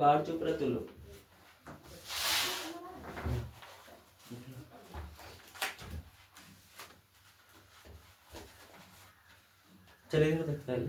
बाहर चुप रहे तू लोग। चलिए इधर तक पहले।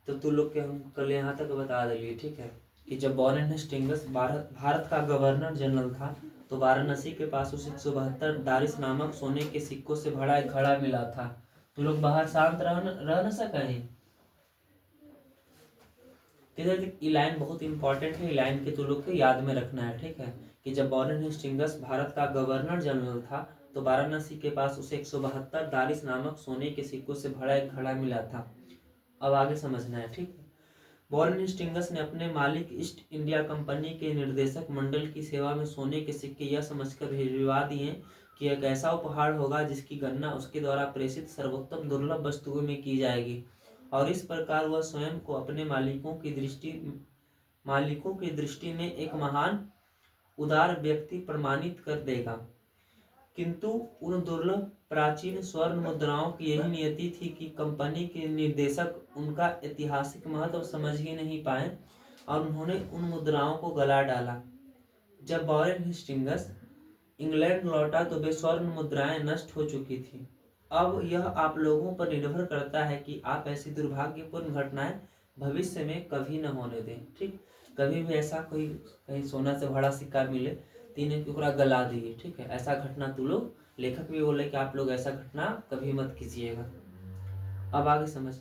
तो तू लोग के हम कल यहाँ तक बता दिए, ठीक है, कि जब वॉरेन हेस्टिंग्स भारत का गवर्नर जनरल था तो वाराणसी के पास उसे 172 दारिस नामक सोने के सिक्कों से भरा एक घड़ा मिला था। तू लोग बाहर शांत रह न सके। ये लाइन बहुत इंपॉर्टेंट है, ये लाइन के तू लोग के याद में रखना है, ठीक है, कि जब वॉरेन हेस्टिंग्स भारत का गवर्नर जनरल था तो वाराणसी के पास उसे 172 दारिस नामक सोने के सिक्कों से भरा एक घड़ा मिला था। अब आगे समझना है, ठीक है। वॉरेन हेस्टिंग्स ने अपने मालिक ईस्ट इंडिया कंपनी के निर्देशक मंडल की सेवा में सोने के सिक्के यह समझकर भिजवा दिए कि एक ऐसा उपहार होगा जिसकी गणना उसके द्वारा प्रेषित सर्वोत्तम दुर्लभ वस्तुओं में की जाएगी और इस प्रकार वह स्वयं को अपने मालिकों की दृष्टि में एक महान उदार व्यक्ति प्रमाणित कर देगा। किंतु उन दुर्लभ प्राचीन स्वर्ण मुद्राओं की यही नियति थी कि कंपनी के निर्देशक उनका ऐतिहासिक महत्व समझ ही नहीं पाए और उन्होंने उन मुद्राओं को गला डाला। जब वॉरेन हेस्टिंग्स इंग्लैंड लौटा तो वे स्वर्ण मुद्राएं नष्ट हो चुकी थी। अब यह आप लोगों पर निर्भर करता है कि आप ऐसी दुर्भाग्यपूर्ण घटनाएं भविष्य में कभी न होने दें, ठीक। कभी भी ऐसा कोई कहीं सोना से भरा सिक्का मिले तीन टुकड़ा गला दिए, ठीक है, ऐसा घटना तू लोग, लेखक भी बोले कि आप लोग ऐसा घटना कभी मत कीजिएगा। अब आगे समझ।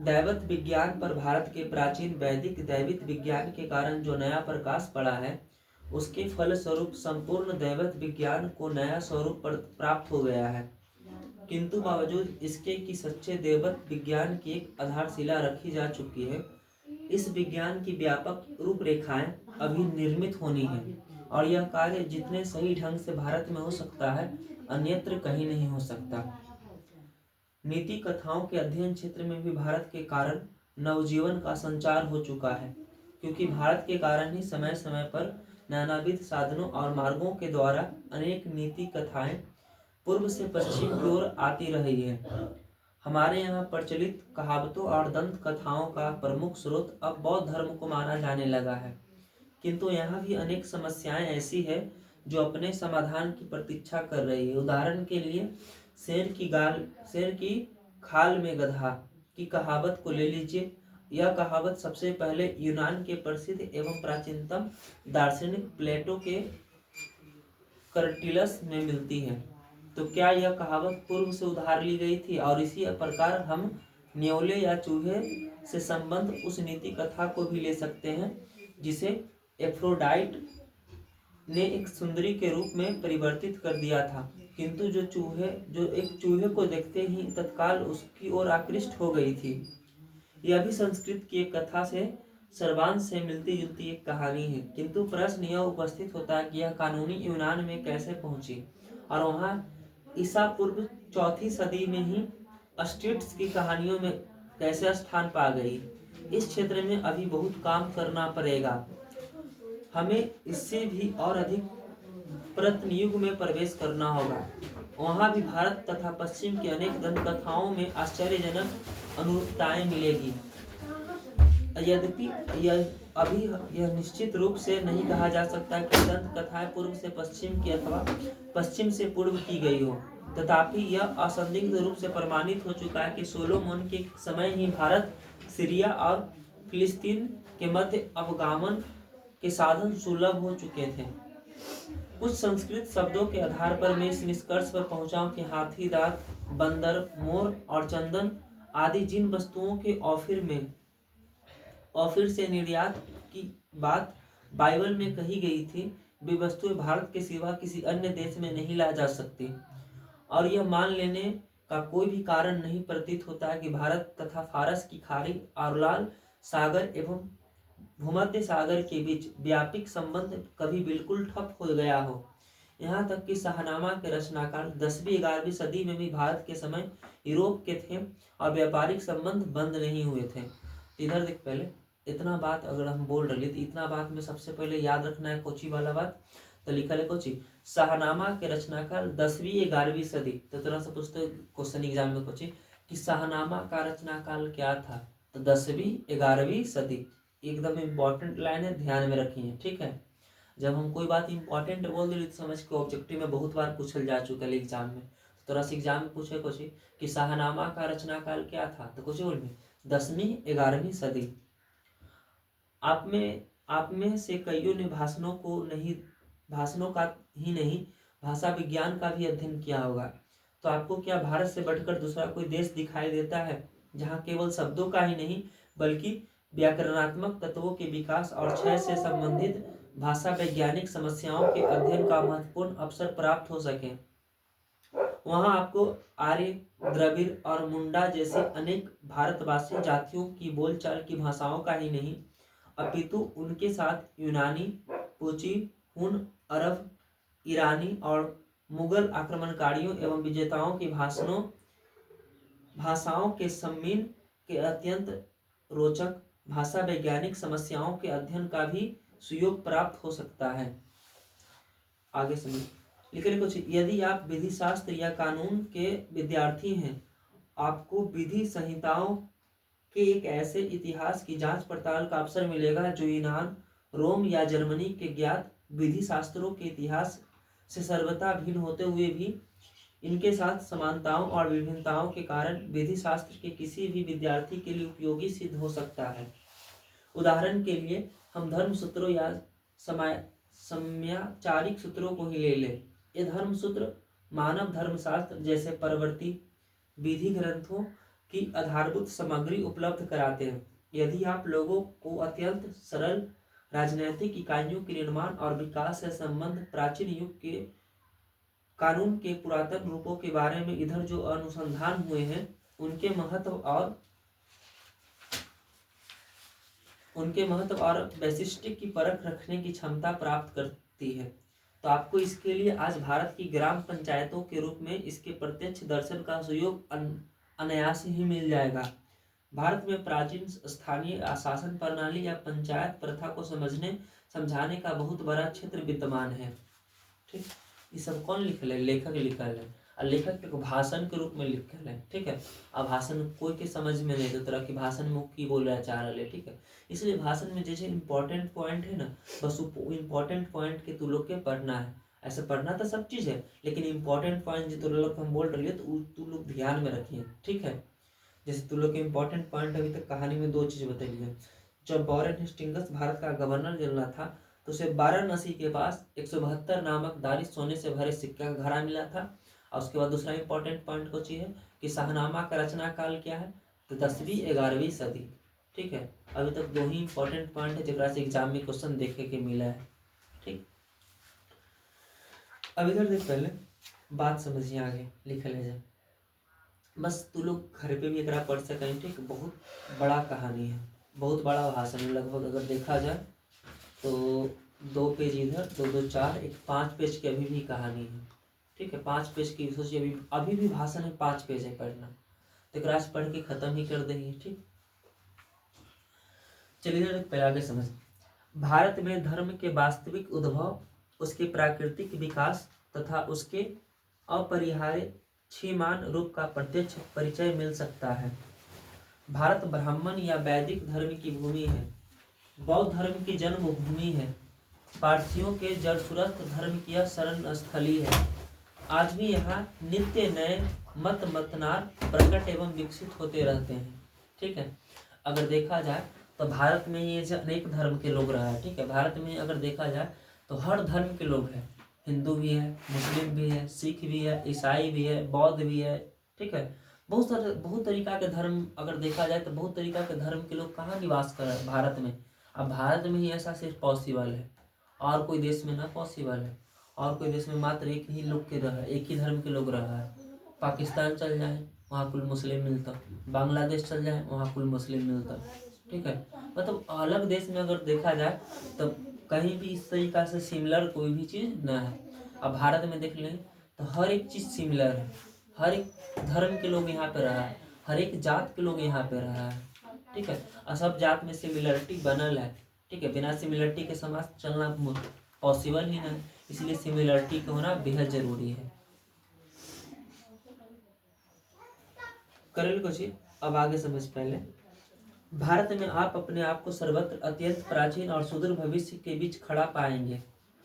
दैवत विज्ञान पर भारत के प्राचीन वैदिक दैविक विज्ञान के कारण जो नया प्रकाश पड़ा है उसके फलस्वरूप संपूर्ण दैवत विज्ञान को नया स्वरूप प्राप्त हो गया है। किंतु बावजूद इसके कि सच्चे दैवत विज्ञान की एक आधारशिला रखी जा चुकी है, इस विज्ञान की व्यापक रूपरेखाएं अभी निर्मित होनी है और यह कार्य जितने सही ढंग से भारत में हो सकता है अन्यत्र कहीं नहीं हो सकता। नीति कथाओं के अध्ययन क्षेत्र में भी भारत के कारण नवजीवन का संचार हो चुका है, क्योंकि भारत के कारण ही समय समय पर नानाविध साधनों और मार्गों के द्वारा अनेक नीति कथाएं पूर्व से पश्चिम की ओर आती रही है। हमारे यहाँ प्रचलित कहावतों और दंत कथाओं का प्रमुख स्रोत अब बौद्ध धर्म को माना जाने लगा है, किंतु यहाँ भी अनेक समस्याएं ऐसी है जो अपने समाधान की प्रतीक्षा कर रही है। उदाहरण के लिए शेर की खाल में गधा की कहावत को ले लीजिए। यह कहावत सबसे पहले यूनान के प्रसिद्ध एवं प्राचीनतम दार्शनिक प्लेटो के कर्टिलस में मिलती है। तो क्या यह कहावत पूर्व से उधार ली गई थी और इसी प्रकार हम न्योले या चूहे से संबंध उस नीति कथा को भी ले सकते हैं जिसे एफ्रोडाइट ने एक सुंदरी के रूप में परिवर्तित कर दिया था, किंतु जो एक चूहे को देखते ही तत्काल उसकी ओर आकृष्ट हो गई थी। यह भी संस्कृत की एक कथा से सर्वांश से मिलती जुलती एक कहानी है, किंतु प्रश्न यह उपस्थित होता है कि यह कानूनी यूनान में कैसे पहुंची और वहां ईसा पूर्व 4वीं सदी में ही स्ट्रीट्स की कहानियों में कैसे स्थान पा गई। इस क्षेत्र में अभी बहुत काम करना पड़ेगा। हमें इससे भी और अधिक प्रत्न युग में प्रवेश करना होगा। वहाँ भी भारत तथा पश्चिम की अनेक दंत कथाओं में आश्चर्यजनक अनुरूपताएं मिलेगी। यद्यपि यह निश्चित रूप से नहीं कहा जा सकता कि दंत कथाएं पूर्व से पश्चिम की अथवा पश्चिम से पूर्व की गई हो, तथापि यह असंदिग्ध रूप से प्रमाणित हो चुका है कि सोलोमन के समय ही भारत, सीरिया और फिलिस्तीन के मध्य अवगमन के साधन सुलभ हो चुके थे। कुछ संस्कृत शब्दों के आधार पर मैं इस निष्कर्ष पर पहुंचा कि हाथी दांत, बंदर, मोर और चंदन आदि जिन वस्तुओं के ऑफिर से निर्यात की बात बाइबल में कही गई थी, वे वस्तुएं भारत के सिवा किसी अन्य देश में नहीं ला जा सकती और यह मान लेने का कोई भी कारण नहीं प्रतीत होता है कि भारत तथा फारस की खाड़ी और लाल सागर एवं भूमध्य सागर के बीच व्यापक संबंध कभी बिल्कुल ठप हो गया हो। यहाँ तक कि शाहनामा के रचनाकार 10वीं-11वीं सदी में भी भारत के समय यूरोप के थे और व्यापारिक संबंध बंद नहीं हुए थे। इधर देख, पहले इतना बात अगर हम बोल रहे तो इतना बात में सबसे पहले याद रखना है कोची वाला बात। तो लिखल है कोची शाहनामा के रचनाकाल 10वीं 11वीं सदी। तो थोड़ा सा पूछते क्वेश्चन एग्जाम में कोची कि शाहनामा का रचनाकाल क्या था, तो 10वीं 11वीं सदी। एकदम इम्पोर्टेंट लाइन है, ध्यान में रखिए, ठीक है। जब हम कोई बात इंपॉर्टेंट बोल दे तो समझ के ऑब्जेक्टिव में बहुत बार पूछल जा चुका है एग्जाम में। तो थोड़ा सा एग्जाम में पूछे कुछ कि शाहनामा का रचनाकाल क्या था, तो कुछ बोल 10वीं 11वीं सदी। आप में से कईयों ने भाषणों का ही नहीं भाषा विज्ञान का भी अध्ययन किया होगा। तो आपको क्या भारत से बढ़कर दूसरा कोई देश दिखाई देता है जहाँ केवल शब्दों का ही नहीं बल्कि व्याकरणात्मक तत्वों के विकास और क्षय से संबंधित भाषा वैज्ञानिक समस्याओं के अध्ययन का महत्वपूर्ण अवसर प्राप्त हो सके। वहाँ आपको आर्य, द्रविड़ और मुंडा जैसे अनेक भारतवासी जातियों की बोलचाल की भाषाओं का ही नहीं अपितु उनके साथ यूनानी, पुची, हुन, अरब, ईरानी और मुगल आक्रमणकारियों एवं विजेताओं की भाषाओं के सम्मीन के अत्यंत रोचक भाषा वैज्ञानिक समस्याओं के अध्ययन का भी सुयोग प्राप्त हो सकता है। आगे सुनिए, लिखे कुछ यदि आप विधि शास्त्र या कानून के विद्यार्थी हैं, आपको विधि संहिताओं के एक ऐसे इतिहास की जांच पड़ताल का अवसर मिलेगा जो यूनान, रोम या जर्मनी के ज्ञात विधि शास्त्रों के इतिहास से सर्वथा भिन्न होते हुए भी इनके साथ समानताओं और विभिन्नताओं के कारण विधि शास्त्र के किसी भी विद्यार्थी के लिए उपयोगी सिद्ध हो सकता है। उदाहरण के लिए हम धर्म सूत्रों या समयाचारिक सूत्रों को ही ले लें। ये धर्म सूत्र मानव धर्मशास्त्र जैसे परवर्ती विधि ग्रंथों की आधारभूत सामग्री उपलब्ध कराते हैं। यदि आप लोगों को अत्यंत सरल राजनैतिक इकाइयों के निर्माण और विकास से संबंध प्राचीन युग के कानून के पुरातन रूपों के बारे में इधर जो अनुसंधान हुए हैं उनके महत्व और वैशिष्ट्य की परख रखने की क्षमता प्राप्त करती है, तो आपको इसके लिए आज भारत की ग्राम पंचायतों के रूप में इसके प्रत्यक्ष दर्शन का सुयोग अनायास ही मिल जाएगा। भारत में प्राचीन स्थानीय शासन प्रणाली या पंचायत प्रथा को समझाने का बहुत बड़ा क्षेत्र विद्यमान है। ठीक, ये सब कौन लिखल है? लेखक लिखल है, और लेखक के भाषण के रूप में लिखल है। ठीक है, अब भाषण कोई के समझ में नहीं, तो तरह की भाषण में की बोल चाह रहा है। ठीक है, इसलिए भाषण में जैसे इंपॉर्टेंट पॉइंट है ना, बस इंपॉर्टेंट पॉइंट के तू लोग के पढ़ना है। ऐसे पढ़ना तो सब चीज़ है, लेकिन इंपॉर्टेंट पॉइंट जो तू लोग हम बोल रही है तो तू लोग ध्यान में रखिए। ठीक है, जैसे तू लोग के इंपॉर्टेंट पॉइंट अभी तक कहानी में 2 चीज़ बताइए। जब वॉरेन हेस्टिंग्स भारत का गवर्नर जनरल था तो उसे वाराणसी के पास 172 नामक दारी सोने से भरे सिक्के का घड़ा मिला था। और उसके बाद दूसरा इंपॉर्टेंट पॉइंट को चाहिए कि शाहनामा का रचना काल क्या है, तो 10वीं 11वीं सदी। ठीक है, अभी तक 2 ही इंपॉर्टेंट पॉइंट है जरा से एग्जाम में क्वेश्चन देखे के मिला है। ठीक, अब इधर देख पहले बात समझिए, आगे लिख ले जाए, बस तू लोग घर पे भी एक पढ़ सकें। ठीक, बहुत बड़ा कहानी है, बहुत बड़ा भाषण है, लगभग अगर देखा जाए तो 2 पेज इधर, 2 4 एक 5 पेज की अभी भी कहानी है। ठीक है, 5 पेज की सोचिए, अभी भी भाषण है, 5 पेज है पढ़ना, तो एक पढ़ के खत्म ही कर देंगे। ठीक, चलिए पहले आगे समझ। भारत में धर्म के वास्तविक उद्भव, उसके प्राकृतिक विकास तथा उसके अपरिहार्य क्षीयमान रूप का प्रत्यक्ष परिचय मिल सकता है। भारत ब्राह्मण या वैदिक धर्म की भूमि है, बौद्ध धर्म की जन्मभूमि है, पारसियों के जड़सुरस्त धर्म की यह शरण स्थली है। आज भी यहाँ नित्य नए मतनार प्रकट एवं विकसित होते रहते हैं। ठीक है, अगर देखा जाए तो भारत में ये जो अनेक धर्म के लोग रहा है। ठीक है, भारत में अगर देखा जाए तो हर धर्म के लोग हैं, हिंदू भी है, मुस्लिम भी है, सिख भी है, ईसाई भी है, बौद्ध भी है। ठीक है, बहुत तरीका के धर्म अगर देखा जाए तो बहुत तरीका के धर्म के लोग कहाँ निवास कर रहे हैं? भारत में। अब भारत में ही ऐसा सिर्फ पॉसिबल है, और कोई देश में ना पॉसिबल है। और कोई देश में मात्र एक ही लोग के रहा है, एक ही धर्म के लोग रहा है। पाकिस्तान चल जाए वहाँ कुल मुस्लिम मिलता, बांग्लादेश चल जाए वहाँ कुल मुस्लिम मिलता। ठीक है, मतलब अलग देश में अगर देखा जाए तो कहीं भी इस तरीका से सिमिलर कोई भी चीज़ ना है। अब भारत में देख लें तो हर एक चीज़ सिमिलर है, हर एक धर्म के लोग यहाँ पे रहा है, हर एक जात के लोग यहाँ पे रहा है। ठीक है, और सब जात में सिमिलरिटी बनल है। ठीक है, बिना सिमिलरिटी के समाज चलना पॉसिबल ही नहीं। इसलिए सिमिलरिटी का होना बेहद जरूरी है। करेल कुछ अब आगे समझ पहले। भारत में आप अपने आप को सर्वत्र अत्यंत प्राचीन और सुदूर भविष्य के बीच खड़ा पाएंगे।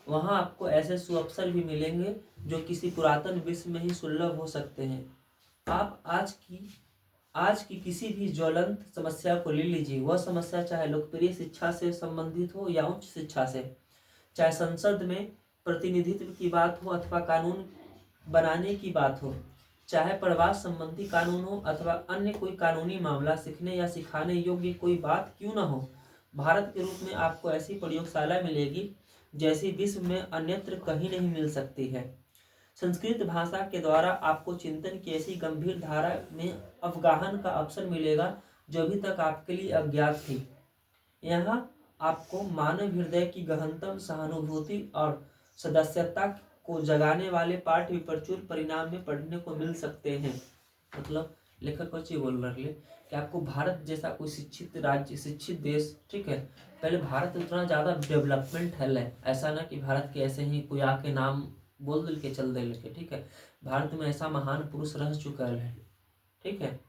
वहां आपको ऐसे सुअवसर भी मिलेंगे जो किसी पुरातन विश्व में ही सुलभ हो सकते हैं। आप आज की किसी भी ज्वलंत समस्या को ले लीजिए, वह समस्या चाहे लोकप्रिय शिक्षा से संबंधित हो या उच्च शिक्षा से, चाहे संसद में प्रतिनिधित्व की बात हो अथवा कानून बनाने की बात हो, चाहे प्रवास संबंधी कानून हो अथवा अन्य कोई कानूनी मामला, सीखने या सिखाने योग्य कोई बात क्यों न हो, भारत के रूप में आपको ऐसी प्रयोगशाला मिलेगी जैसी विश्व में अन्यत्र कहीं नहीं मिल सकती है। संस्कृत भाषा के द्वारा आपको चिंतन की ऐसी गंभीर धारा में अवगाहन का अवसर मिलेगा जो अभी तक आपके लिए अज्ञात थी। यहाँ आपको मानव हृदय की गहनतम सहानुभूति और सदस्यता को जगाने वाले पाठ भी प्रचुर परिणाम में पढ़ने को मिल सकते हैं। मतलब लेखक कुछ ही बोल रहे कि आपको भारत जैसा कोई शिक्षित राज्य, शिक्षित देश, ठीक है, पहले भारत उतना ज़्यादा डेवलपमेंट है, ऐसा ना कि भारत के ऐसे ही कोई आके नाम बोल दिल के चल दे लेके, ठीक है। भारत में ऐसा महान पुरुष रह चुका है, ठीक है।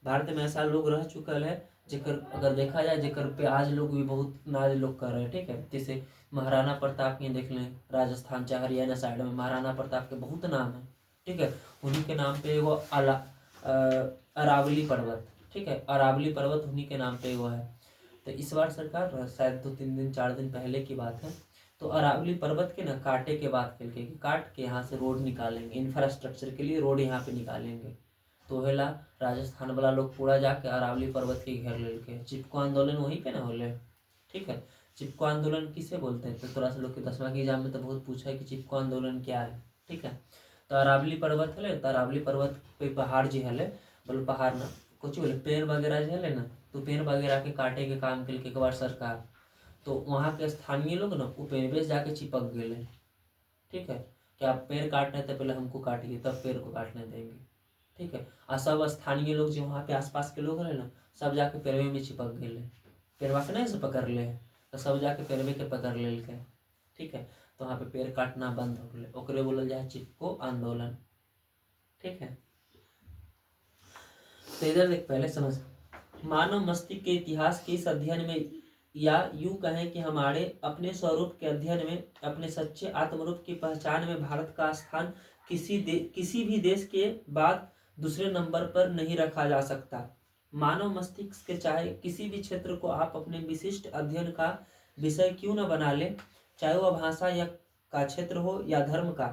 भारत में ऐसा लोग रह चुका है जेकर अगर देखा जाए जेकर पे आज लोग भी बहुत नाज लोग कर रहे हैं, ठीक है। जैसे महाराणा प्रताप के देख लें, राजस्थान चाहे हरियाणा साइड में महाराणा प्रताप के बहुत नाम है, ठीक है। उन्हीं के नाम पे वो अरावली पर्वत, ठीक है, अरावली पर्वत उन्हीं के नाम पे वो है। तो इस बार सरकार शायद 2-3 दिन 4 दिन पहले की बात है, तो अरावली पर्वत के ना काटे के बाद करके काट के यहाँ से रोड निकालेंगे, इंफ्रास्ट्रक्चर के लिए रोड यहाँ पे निकालेंगे। तो हेला राजस्थान वाला लोग पूरा जाके अरावली पर्वत के घेर लेके, चिपको आंदोलन वहीं पे ना होले, ठीक है। चिपको आंदोलन किसे बोलते हैं, तो थोड़ा सा लोग के 10वां के एग्जाम में तो बहुत पूछा है कि चिपको आंदोलन क्या है, ठीक है। तो अरावली पर्वत है, तो अरावली पर्वत पे पहाड़ जी है, बोले पहाड़ ना कुछ बोले पेड़ वगैरह जो है ना, तो पेड़ वगैरह के काटे के काम के एक बार सरकार, तो वहाँ के स्थानीय लोग ना वो पेड़ पे जाके चिपक गए, ठीक है, कि आप पेड़ काटना है तो पहले हमको काटिए तब पेड़ को काटने देंगे, ठीक है। और सब स्थानीय लोग जो वहाँ पे आसपास के लोग रहे ना, सब जाके पेड़वे में चिपक गए, पेड़वा के नहीं से पकड़ ले, तो सब जाके पेड़वे के पकड़ ले, ठीक है। तो वहाँ पे पेड़ काटना बंद हो गए, ओकरे बोलल जाए चिपको आंदोलन, ठीक है। तो इधर देख पहले समझ, मानव मस्तिष्क के इतिहास के इस अध्ययन में, या यूं कहें कि हमारे अपने स्वरूप के अध्ययन में, अपने सच्चे आत्मरूप की पहचान में भारत का स्थान किसी भी देश के बाद दूसरे नंबर पर नहीं रखा जा सकता। मानव मस्तिष्क के चाहे किसी भी क्षेत्र को आप अपने विशिष्ट अध्ययन का विषय क्यों न बना ले, चाहे वह भाषा या का क्षेत्र हो या धर्म का,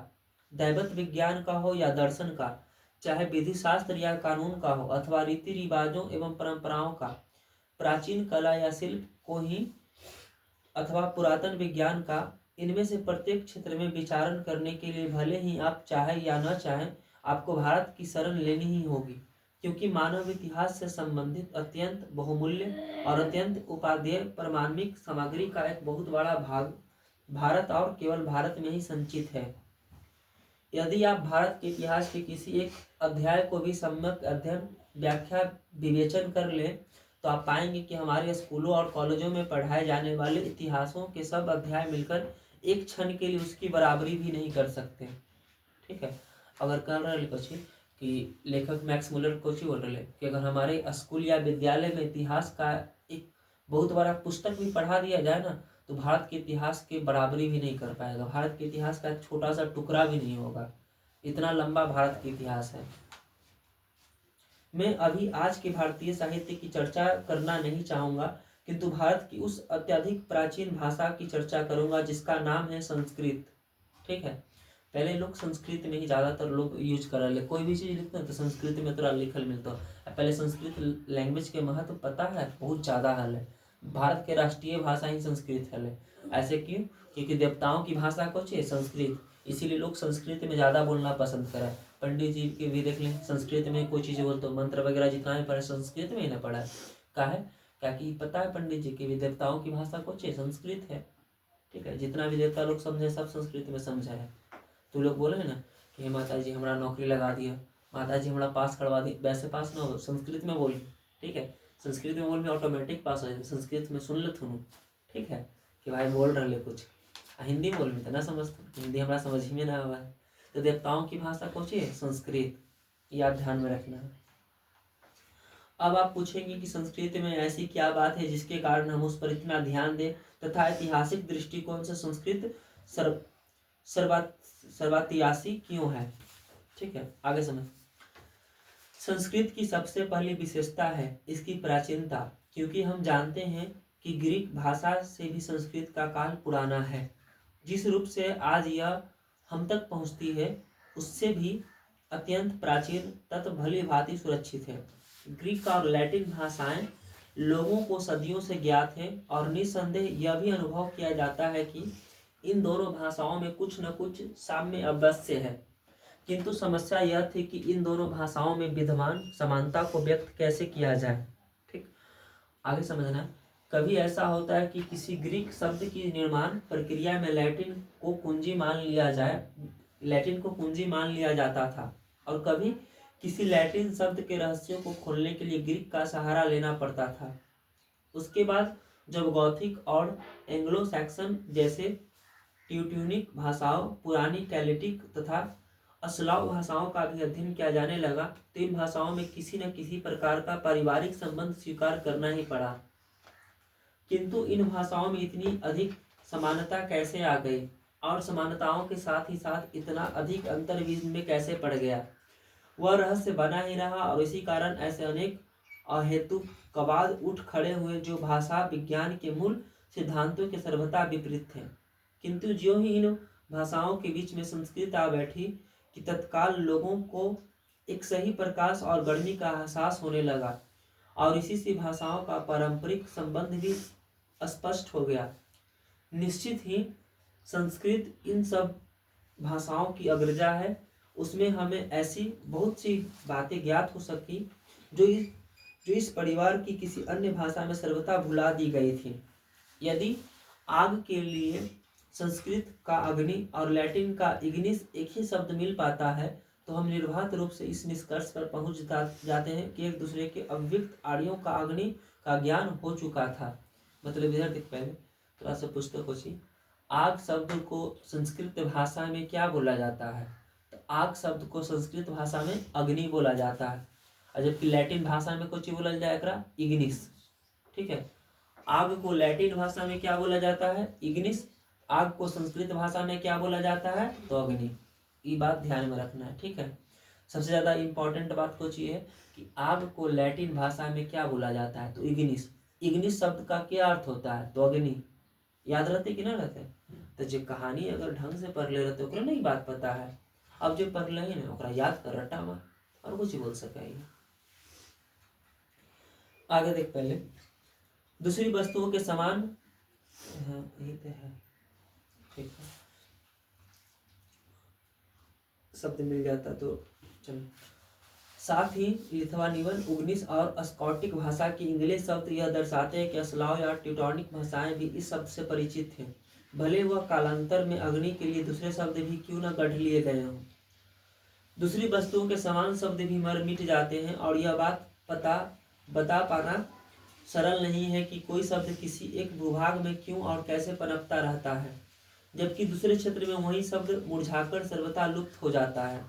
दैवत विज्ञान का हो या दर्शन का, चाहे विधि शास्त्र या कानून का हो अथवा रीति रिवाजों एवं परंपराओं का, प्राचीन कला या शिल्प को ही अथवा पुरातन विज्ञान का, इनमें से प्रत्येक क्षेत्र में विचारण करने के लिए भले ही आप चाहे या न चाहें, आपको भारत की शरण लेनी ही होगी, क्योंकि मानव इतिहास से संबंधित अत्यंत बहुमूल्य और अत्यंत उपादेय प्रामाणिक सामग्री का एक बहुत बड़ा भाग भारत और केवल भारत में ही संचित है। यदि आप भारत के इतिहास के किसी एक अध्याय को भी सम्यक अध्ययन, व्याख्या, विवेचन कर लें, तो आप पाएंगे कि हमारे स्कूलों और कॉलेजों में पढ़ाए जाने वाले इतिहासों के सब अध्याय मिलकर एक क्षण के लिए उसकी बराबरी भी नहीं कर सकते, ठीक है। अगर कह रहे कुछ कि लेखक मैक्स मुलर कुछ बोल रहे कि अगर हमारे स्कूल या विद्यालय में इतिहास का एक बहुत बड़ा पुस्तक भी पढ़ा दिया जाए ना, तो भारत के इतिहास की बराबरी भी नहीं कर पाएगा, भारत के इतिहास का छोटा सा टुकड़ा भी नहीं होगा, इतना लंबा भारत का इतिहास है। मैं अभी आज के भारतीय साहित्य की चर्चा करना नहीं चाहूँगा, किंतु भारत की उस अत्यधिक प्राचीन भाषा की चर्चा करूँगा जिसका नाम है संस्कृत, ठीक है। पहले लोग संस्कृत में ही ज़्यादातर लोग यूज कर रहे, कोई भी चीज़ लिखते हैं तो संस्कृत में थोड़ा लिखल मिलता है। पहले संस्कृत लैंग्वेज के महत्व पता है, बहुत ज़्यादा है, भारत के राष्ट्रीय भाषा ही संस्कृत है। ऐसे क्यों? क्योंकि देवताओं की भाषा कुछ है संस्कृत, इसीलिए लोग संस्कृत में ज़्यादा बोलना पसंद करें। पंडित जी के भी देख लें, संस्कृत में कोई चीज़ बोलते हो, मंत्र वगैरह जितना भी पढ़े संस्कृत में ही ना पढ़ा है, क्या कि पता है पंडित जी की भी देवताओं की भाषा कुछ है संस्कृत है, ठीक है। जितना भी देवता लोग समझे सब संस्कृत में समझा है। तो लोग बोले ना कि माता जी हमारा नौकरी लगा दिया, माता जी हमारा पास करवा दी, वैसे पास ना हो, संस्कृत में बोल, ठीक है। संस्कृत में बोल में ऑटोमेटिक पास हो जाए, संस्कृत में सुन ले थुनू, ठीक है, कि भाई बोल रहे कुछ। हिंदी बोल में तो ना समझते, हिंदी हमारा समझ ही में ना हुआ है। तो देवताओं की भाषा कौन सी है? संस्कृत, ये आप ध्यान में रखना है। अब आप पूछेंगे कि संस्कृत में ऐसी क्या बात है जिसके कारण हम उस पर इतना ध्यान दें तथा ऐतिहासिक दृष्टिकोण से संस्कृत सर्वातियासी क्यों है। ठीक है, आगे समझ। संस्कृत की सबसे पहली विशेषता है इसकी प्राचीनता, क्योंकि हम जानते हैं कि ग्रीक भाषा से भी संस्कृत का काल पुराना है। जिस रूप से आज यह हम तक पहुंचती है उससे भी अत्यंत प्राचीन तथा भली भांति सुरक्षित है। ग्रीक और लैटिन भाषाएं लोगों को सदियों से ज्ञात है और निस्संदेह यह भी अनुभव किया जाता है कि इन दोनों भाषाओं में कुछ न कुछ साम्य अवश्य है। किंतु समस्या यह थी कि इन दोनों भाषाओं में विद्यमान समानता को व्यक्त कैसे किया जाए। ठीक, आगे समझना। कभी ऐसा होता है कि किसी ग्रीक शब्द की निर्माण प्रक्रिया में लैटिन को कुंजी मान लिया जाता था, और कभी किसी लैटिन शब्द के रहस्यों को खोलने के लिए ग्रीक का सहारा लेना पड़ता था। उसके बाद जब गॉथिक और एंग्लो सैक्सन जैसे ट्यूटोनिक भाषाओं, पुरानी कैलेटिक तथा अस्लाव भाषाओं का भी अध्ययन किया जाने लगा, तो इन भाषाओं में किसी न किसी प्रकार का पारिवारिक संबंध स्वीकार करना ही पड़ा। किंतु इन भाषाओं में इतनी अधिक समानता कैसे आ गई, और समानताओं के साथ ही साथ इतना अधिक अंतर बीच में कैसे पड़ गया, वह रहस्य बना ही रहा। और इसी कारण ऐसे अनेक अहेतुक कवाद उठ खड़े हुए जो भाषा विज्ञान के मूल सिद्धांतों के सर्वथा विपरीत थे। किंतु ज्यों ही इन भाषाओं के बीच में संस्कृत आ बैठी कि तत्काल लोगों को एक सही प्रकाश और गर्मी का एहसास होने लगा, और इसी से भाषाओं का पारंपरिक संबंध भी स्पष्ट हो गया। निश्चित ही संस्कृत इन सब भाषाओं की अग्रजा है। उसमें हमें ऐसी बहुत सी बातें ज्ञात हो सकी जो इस परिवार की किसी अन्य भाषा में सर्वथा भुला दी गई थी। यदि आग के लिए संस्कृत का अग्नि और लैटिन का इग्निस एक ही शब्द मिल पाता है, तो हम निर्बाध रूप से इस निष्कर्ष पर पहुंच जाते हैं कि एक दूसरे के अव्यक्त आर्यों का अग्नि का ज्ञान हो चुका था। मतलब इधर देख, पहले थोड़ा सा पुस्तक होची। आग शब्द को संस्कृत भाषा में क्या बोला जाता है? तो आग शब्द को संस्कृत भाषा में अग्नि बोला जाता है, और जबकि लैटिन भाषा में कुछ बोला जाएगा इग्निस। ठीक है, आग को लैटिन भाषा में क्या बोला जाता है? इग्निस। आग को संस्कृत भाषा में क्या बोला जाता है? तो अग्नि। ये बात ध्यान में रखना है। ठीक है, सबसे ज्यादा इंपॉर्टेंट बात कुछ ये है कि आग को लैटिन भाषा में क्या बोला जाता है? तो इग्निस। इग्निस शब्द का क्या अर्थ होता है? तो अग्नि। याद रहते कि ना रहते? तो जो कहानी अगर ढंग से पढ़ ले रहते ओकरा नहीं बात पता है, अब जो पढ़ ले ना ओकरा याद कर रटा में और कुछ बोल सके। आगे देख, पहले दूसरी वस्तुओं के समान, हाँ यही तो है। ठीक है, शब्द मिल जाता तो चलो। साथ ही लिथुआनियन, उग्निस और स्कॉटिक भाषा की इंग्लिश शब्द यह दर्शाते हैं कि स्लाव या ट्यूटोनिक भाषाएं भी इस शब्द से परिचित थे, भले वह कालांतर में अग्नि के लिए दूसरे शब्द भी क्यों न गढ़ लिए गए हों। दूसरी वस्तुओं के समान शब्द भी मर मिट जाते हैं, और यह बात बता पाना सरल नहीं है कि कोई शब्द किसी एक भूभाग में क्यों और कैसे पनपता रहता है, जबकि दूसरे क्षेत्र में वही शब्द मुरझाकर सर्वथा लुप्त हो जाता है।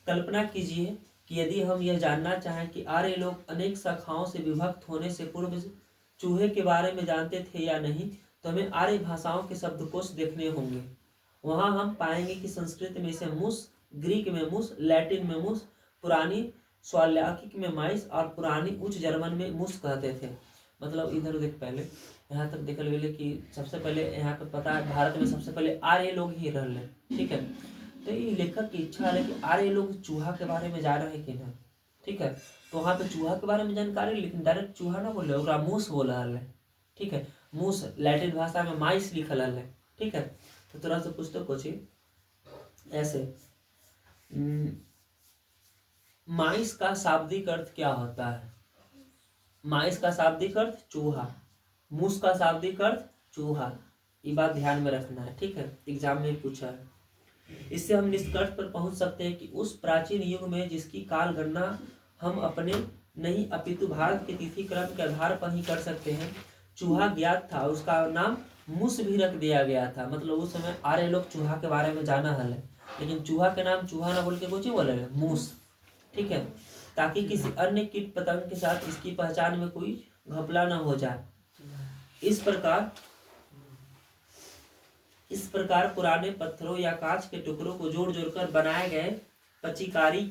कल्पना कीजिए कि यदि हम यह जानना चाहें कि आर्य लोग अनेक शाखाओं से विभक्त होने से पूर्व चूहे के बारे में जानते थे या नहीं, तो हमें आर्य भाषाओं के शब्दकोश देखने होंगे। वहां हम पाएंगे कि संस्कृत में इसे मूस, ग्रीक में मूस, लैटिन में मूस, पुरानी स्वाल्याकिक में माइस और पुरानी उच्च जर्मन में मूस कहते थे। मतलब इधर देख, पहले यहाँ तक देखल गए कि सबसे पहले यहाँ पे पता है भारत में सबसे पहले आर्य लोग ही रहले। ठीक है, तो ये लेखक की इच्छा है कि आर्य लोग चूहा के बारे में जा रहे कि ना। ठीक है, तो वहाँ पे चूहा के बारे में जानकारी, लेकिन डायरेक्ट चूहा ना बोले, ओकरा मूस बोल रहा है। ठीक है, मूस लैटिन भाषा में माइस लिखल है। ठीक है, तो थोड़ा सा पुस्तक कोची ऐसे। माइस का शाब्दिक अर्थ क्या होता है? माइस का शाब्दिक अर्थ चूहा, मूस का शाब्दिक अर्थ चूहा। ये बात ध्यान में रखना है। ठीक है, एग्जाम में पूछा है। इससे हम निष्कर्ष पर पहुंच सकते हैं कि उस प्राचीन युग में जिसकी काल गणना हम अपने अपितु भारत के तिथि क्रम के आधार पर ही कर सकते हैं, चूहा ज्ञात था। उसका नाम मूस भी रख दिया गया था। मतलब उस समय आर्य लोग चूहा के बारे में जाना हल है, लेकिन चूहा के नाम चूहा ना बोल के कुछ ही बोले मूस, ठीक है, ताकि किसी अन्य कीट पतंग के साथ इसकी पहचान में कोई घपला न हो जाए। इस प्रकार पुराने पत्थरों या कांच के टुकड़ों को जोड़ जोड़कर बनाए गए पचिकारी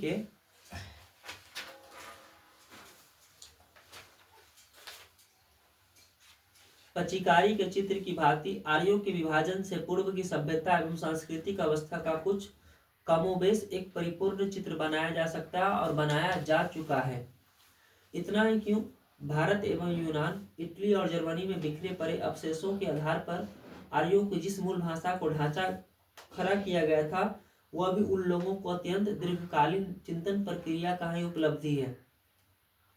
के चित्र की भांति आर्यों के विभाजन से पूर्व की सभ्यता एवं सांस्कृतिक अवस्था का कुछ कमोबेश एक परिपूर्ण चित्र बनाया जा सकता है और बनाया जा चुका है। इतना ही क्यों, भारत एवं यूनान, इटली और जर्मनी में बिखरे पड़े अवशेषों के आधार पर आर्यों की जिस मूल भाषा को ढांचा खड़ा किया गया था, वह भी उन लोगों को अत्यंत दीर्घकालीन चिंतन प्रक्रिया का ही उपलब्धि है।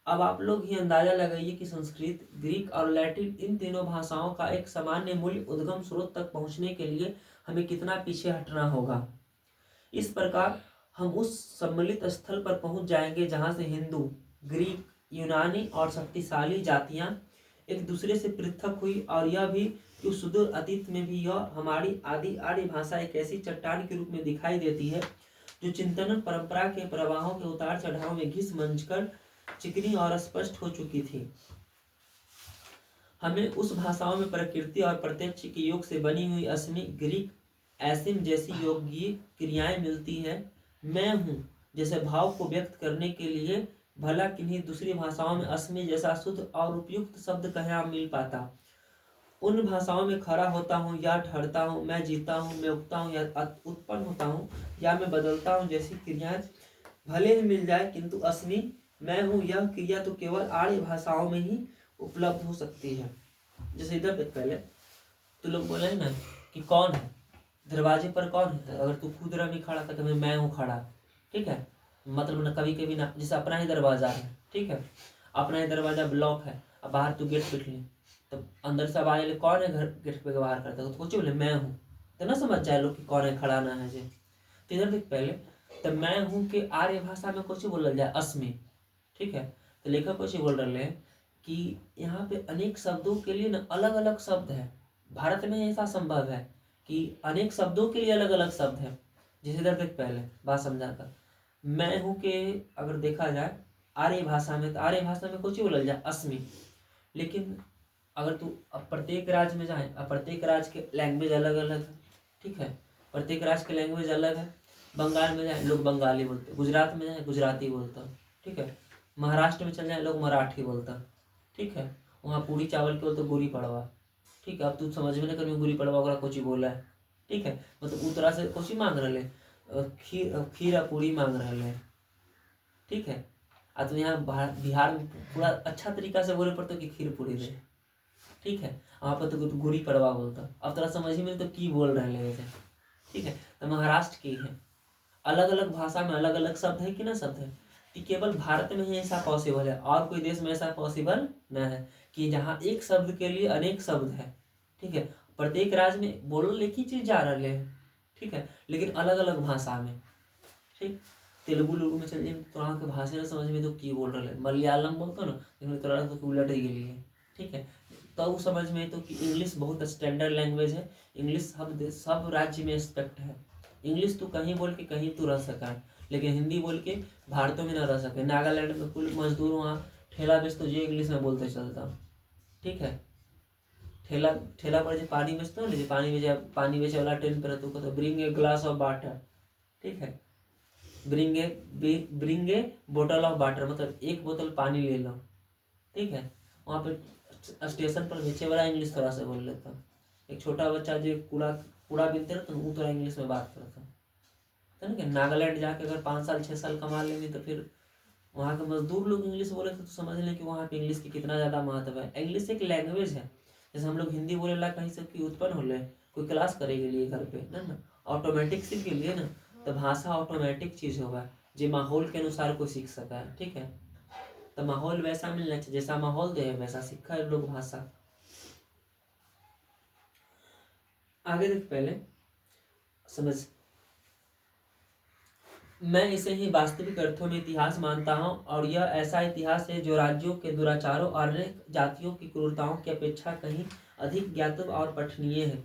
अब आप लोग ही अंदाजा लगाइए कि संस्कृत, ग्रीक और लैटिन इन तीनों भाषाओं का एक सामान्य मूल्य उद्गम स्रोत तक पहुंचने के लिए हमें कितना पीछे हटना होगा। इस प्रकार हम उस सम्मिलित स्थल पर पहुंच जाएंगे जहां से हिंदू, ग्रीक, यूनानी और शक्तिशाली जातियां एक दूसरे से पृथक हुई, और यह भी कि उस सुदूर अतीत में भी यह हमारी आदि आर्य भाषा एक ऐसी चट्टान के रूप में दिखाई देती है जो चिंतन परंपरा के प्रवाहों के उतार चढ़ाव में घिस मंचकर चिकनी और स्पष्ट हो चुकी थी। हमें उस भाषाओं में प्रकृति और प्रत्यक्ष के योग से बनी हुई असमी, ग्रीक एसिम जैसी योगीय क्रियाएं मिलती है। मैं हूँ जैसे भाव को व्यक्त करने के लिए भला किन्हीं दूसरी भाषाओं में असमी जैसा शुद्ध और उपयुक्त शब्द कहाँ मिल पाता। उन भाषाओं में खड़ा होता हूँ या ठहरता हूँ, मैं जीता हूँ, मैं उगता हूँ या उत्पन्न होता हूँ या मैं बदलता हूँ जैसी क्रियाएं भले ही मिल जाए, किंतु असमी मैं हूँ यह क्रिया तो केवल आर्य भाषाओं में ही उपलब्ध हो सकती है। जैसे इधर देख, पहले तो लोग बोले ना कि कौन है दरवाजे पर, कौन है, अगर तू खुद नहीं खड़ा था कभी मैं हूँ खड़ा, ठीक है, मतलब ना कभी कभी ना, जैसे अपना ही दरवाजा है, ठीक है, अपना ही दरवाजा ब्लॉक है, अब बाहर तू गेट पिट ली, तब अंदर से आवाज कौन है घर गेट पे बाहर करता है, तो कुछ बोले मैं हूँ, तो ना समझ जाए लोग कि कौन है खड़ा ना है। जे तो इधर देख पहले, तो मैं हूँ कि आर्य भाषा में कुछ बोला जाए अस्मि, ठीक है, तो लेखक कुछ बोल रहे हैं कि यहाँ पे अनेक शब्दों के लिए ना अलग अलग शब्द है। भारत में ऐसा संभव है कि अनेक शब्दों के लिए अलग अलग शब्द है। जैसे इधर देख पहले बात समझा कर, मैं हूँ के अगर देखा जाए आर्य भाषा में, तो आर्य भाषा में कुछ ही बोला जाए अस्मि, लेकिन अगर तू अब प्रत्येक राज्य में जाए, अब प्रत्येक राज्य के लैंग्वेज अलग अलग है, ठीक है, प्रत्येक राज्य के लैंग्वेज अलग है। बंगाल में जाए लोग बंगाली बोलते, गुजरात में जाए गुजराती बोलता, ठीक है, महाराष्ट्र में चल जाए लोग मराठी बोलता, ठीक है, वहाँ पूरी चावल के बोलते गुड़ी पड़वा, ठीक है, अब तू समझ में नहीं करी गुड़ी पड़वा ओकरा कुछ बोला है, ठीक है, मतलब उ तरह से कुछ मांग रहे खीर पूरी मांग रहे, ठीक है, अब तो यहाँ बिहार में पूरा अच्छा तरीका से बोले पड़ते कि खीर पूरी दे, ठीक है, वहाँ पर तो गुड़ी पड़वा बोलता, अब थोड़ा समझ में तो की बोल रहे हैं, ठीक है, तो महाराष्ट्र की है, अलग अलग भाषा में अलग अलग शब्द है कि ना शब्द है, कि केवल भारत में ही ऐसा पॉसिबल है, और कोई देश में ऐसा पॉसिबल न है कि जहाँ एक शब्द के लिए अनेक शब्द है, ठीक है, प्रत्येक राज्य में बोलो एक ही चीज जा रहे हैं, ठीक है, लेकिन अलग अलग भाषा में, ठीक, तेलुगु लोगों में चल जाए तो वहाँ के भाषा में समझ में तो की बोल रहे, मलयालम बोलते ना लेकिन तोरा तो उलट ही गई है, ठीक है, तो वो समझ में तो कि इंग्लिश बहुत स्टैंडर्ड लैंग्वेज है, इंग्लिश सब राज्य में एक्सपेक्ट है, इंग्लिश तो कहीं बोल के कहीं तो रह सका है, लेकिन हिंदी बोल के भारतों में ना रह सके। नागालैंड में कुल मजदूर वहाँ ठेला बेच तो जो इंग्लिश में बोलते चलता, ठीक है, ठेला ठेला पर जो पानी बेचता है ना, जो पानी बेचे वाला ट्रेन पर रहता तो bring a glass of water, ठीक है, ब्रिंग ए बोतल ऑफ वाटर, मतलब एक बोतल पानी ले लो, ठीक है, वहाँ पे स्टेशन पर बेचे वाला इंग्लिश थोड़ा सा बोल लेता, एक छोटा बच्चा जो कूड़ा कूड़ा बीनते रहता वो थोड़ा इंग्लिश में बात करता, है ना, कि नागालैंड जाके अगर 5 साल 6 साल कमा लेंगे तो फिर वहाँ के मजदूर लोग इंग्लिश बोले तो समझ लें कि वहाँ पे इंग्लिश की कितना ज़्यादा महत्व है। इंग्लिश एक लैंग्वेज है, जैसे हम लोग हिंदी बोले ला कहीं से कि उत्पन्न हो ले, कोई क्लास करेंगे लिए घर पे ना ऑटोमेटिक सीख के लिए ना, तो भाषा ऑटोमेटिक चीज़ होगा जो माहौल के अनुसार कोई सीख सका है, ठीक है, तो माहौल वैसा मिलना चाहिए, जैसा माहौल दे वैसा सीखा है लोग भाषा। आगे देख पहले समझ, मैं इसे ही वास्तविक अर्थों में इतिहास मानता हूँ, और यह ऐसा इतिहास है जो राज्यों के दुराचारों और अनेक जातियों की क्रूरताओं की अपेक्षा कहीं अधिक ज्ञातव्य और पठनीय है।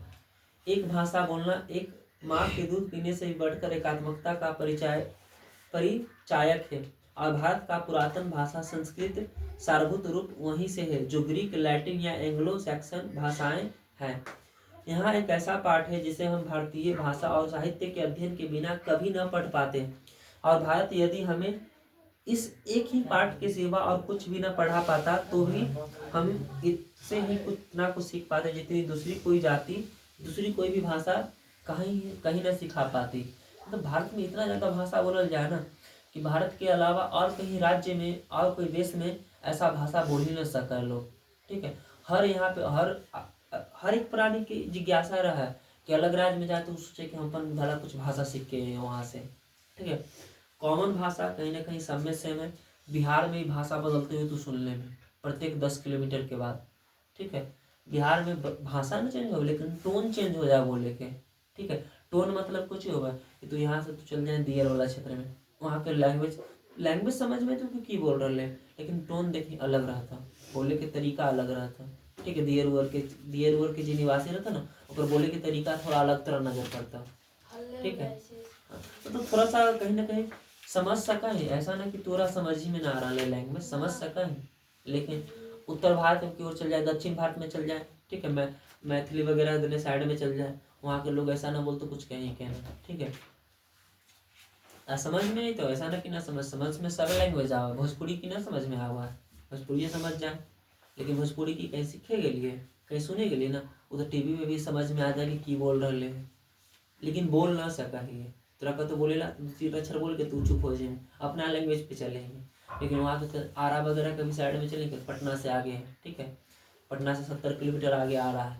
एक भाषा बोलना एक माँ के दूध पीने से भी बढ़कर एकात्मकता का परिचायक है। और भारत का पुरातन भाषा संस्कृत सारभूत रूप वहीं से है, जो ग्रीक, लैटिन या एंग्लो सैक्सन भाषाएं हैं। यहाँ एक ऐसा पाठ है जिसे हम भारतीय भाषा और साहित्य के अध्ययन के बिना कभी न पढ़ पाते। और भारत यदि हमें इस एक ही पाठ के सिवा और कुछ भी न पढ़ा पाता तो भी हम इससे ही कुछ ना कुछ सीख पाते, जितनी दूसरी कोई जाति, दूसरी कोई भी भाषा कहीं न सिखा पाती। तो भारत में इतना ज़्यादा भाषा बोलल जाए ना कि भारत के अलावा और कहीं राज्य में और कोई देश में ऐसा भाषा बोल ही न सके लोग। ठीक है, हर यहाँ पे हर एक प्राणी की जिज्ञासा रहा है कि अलग राज्य में जाए तो सोचे कि हम अपन भला कुछ भाषा सीख के हैं वहाँ से। ठीक है, कॉमन भाषा कहीं ना कहीं सब में सेम है। बिहार में भाषा बदलते हुए तो सुनने में प्रत्येक 10 किलोमीटर के बाद। ठीक है, बिहार में भाषा न चेंज हो लेकिन टोन चेंज हो जाए बोले के। ठीक है, टोन मतलब कुछ ही होगा कि तू यहाँ से तो चल जाए दियर वाला क्षेत्र में, वहाँ के लैंग्वेज समझ में तो की बोल रहे हैं, लेकिन टोन देखिए अलग रहता, बोले के तरीका अलग रहता। ठीक है, दियर उवर के जो निवासी रहता ना, ओकर बोले के तरीका थोड़ा अलग तरह नजर पड़ता। ठीक है, तो थोड़ा सा कहीं ना कहीं समझ सका है, ऐसा ना कि तोरा समझ ही में ना आ रहा है, लैंग्वेज समझ सका है। लेकिन उत्तर भारत की ओर चल जाए, दक्षिण भारत में चल जाए, ठीक है, मैथिली वगैरह दोनों साइड में चल जाए, वहाँ के लोग ऐसा ना बोलते कुछ कहीं कहना। ठीक है, समझ में नहीं तो ऐसा ना कि ना समझ में सब लैंग्वेज आवा, भोजपुरी की ना समझ में आवा, भोजपुरी समझ जाए, लेकिन भोजपुरी की कहीं सीखे के लिए कहीं सुने के लिए ना, उधर टीवी में भी समझ में आ जाए कि बोल रहे हैं, लेकिन बोल ना सका है। तोरा का तो बोलेला 3 अक्षर बोल के तू चुप हो जाए, अपना लैंग्वेज पे चलेंगे। लेकिन वहाँ के आरा वगैरह कभी साइड में चलेंगे, पटना से आगे है। ठीक है, पटना से 70 किलोमीटर आगे आ रहा है,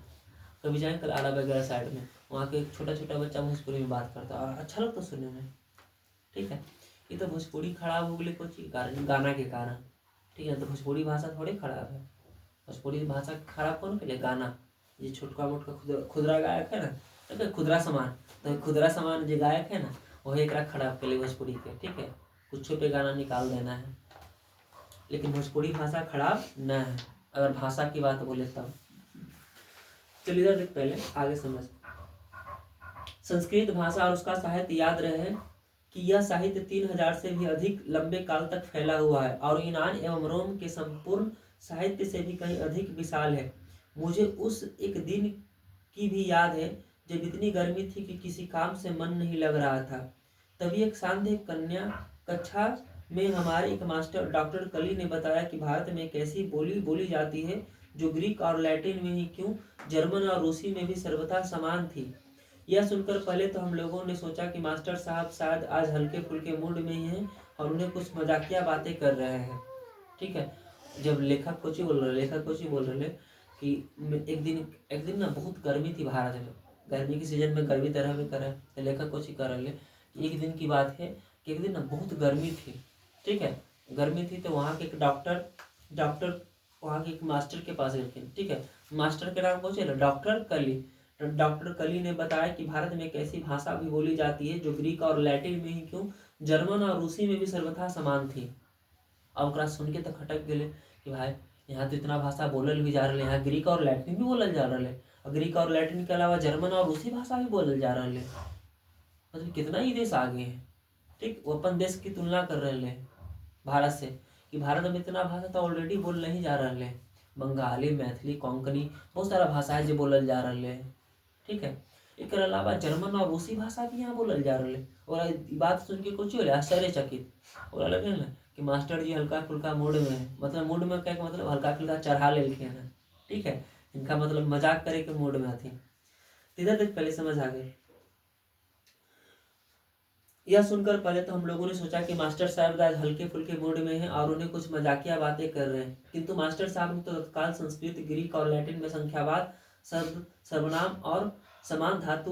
कभी जाए कल आरा वगैरह साइड में, वहाँ के छोटा छोटा बच्चा भोजपुरी में बात करता है और अच्छा लगता सुनने में। ठीक है, ये तो भोजपुरी खराब हो गई कुछ कारण, गाना के कारण। ठीक है, तो भोजपुरी भाषा थोड़ी खराब है, भोजपुरी भाषा खराब कौन के लिए? गाना, ये छोटका मोटका खुदरा गायक है ना, तो खुदरा सामान जो गायक है ना, वही एक खराब के लिए भोजपुरी के। ठीक है, कुछ पे गाना निकाल देना है, लेकिन भोजपुरी भाषा खराब न है अगर भाषा की बात बोले तब। चलिए इधर देख, पहले आगे समझ। संस्कृत भाषा और उसका साहित्य याद रहे कि यह साहित्य 3000 से भी अधिक लंबे काल तक फैला हुआ है और यूनान एवं रोम के संपूर्ण साहित्य से भी कहीं अधिक विशाल है। मुझे उस एक दिन की भी याद है जब इतनी गर्मी थी कि किसी काम से मन नहीं लग रहा था। तभी एक सांध्य कन्या कक्षा में हमारे एक मास्टर डॉक्टर कली ने बताया कि भारत में एक ऐसी बोली बोली जाती है जो ग्रीक और लैटिन में ही क्यों, जर्मन और रूसी में भी सर्वथा समान थी। यह सुनकर पहले तो हम लोगों ने सोचा कि मास्टर साहब शायद आज हल्के फुल्के मूड में ही हैं और उन्हें कुछ मजाकिया बातें कर रहे हैं। ठीक है, जब लेखक कुछ ही बोल रहे कि एक दिन ना बहुत गर्मी थी भारत में, गर्मी के सीजन में गर्मी तरह में करे, तो लेखक कुछ ही कर रहे एक दिन की बात है कि एक दिन ना बहुत गर्मी थी। ठीक है, गर्मी थी तो वहाँ के एक डॉक्टर वहाँ के एक मास्टर के पास गए। ठीक है, मास्टर के नाम पूछे ना, डॉक्टर कली। डॉक्टर कली ने बताया कि भारत में एक ऐसी भाषा भी बोली जाती है जो ग्रीक और लैटिन में ही क्यों, जर्मन और रूसी में भी सर्वथा समान थी। अब सुन के तो खटक गए कि भाई यहाँ तो इतना भाषा बोलल भी जा रहा है, यहाँ ग्रीक और लैटिन भी बोलल जा रहा है, और ग्रीक और लैटिन के अलावा जर्मन और रूसी भाषा भी बोलल जा रहा है। मतलब कितना ही देश आगे है। ठीक, वो अपन देश की तुलना कर रहे हैं भारत से कि भारत में इतना भाषा तो ऑलरेडी बोल नहीं जा रहा है, बंगाली, मैथिली, कोंकणी, बहुत सारा भाषा है जो बोलल जा रहा है। ठीक है, एक अलावा जर्मन और रूसी भाषा भी यहाँ बोलल जा रहा है। और बात सुन के कुछ हो आश्चर्यचकित और अलग है ना कि मास्टर जी हल्का फुल्का मूड में है, मतलब मूड में क्या मतलब हल्का फुल्का चढ़ा ले ना। ठीक है, इनका मतलब मजाक करे के मूड में थी। इधर देख, पहले समझ आ गई। यह सुनकर पहले तो हम लोगों ने सोचा कि मास्टर साहब आज हल्के फुल्के मूड में हैं और उन्हें कुछ मजाकिया बातें कर रहे हैं, किंतु मास्टर साहब ने तो तत्काल संस्कृत, ग्रीक और लैटिन में संख्यावाद, सर्वनाम और समान धातु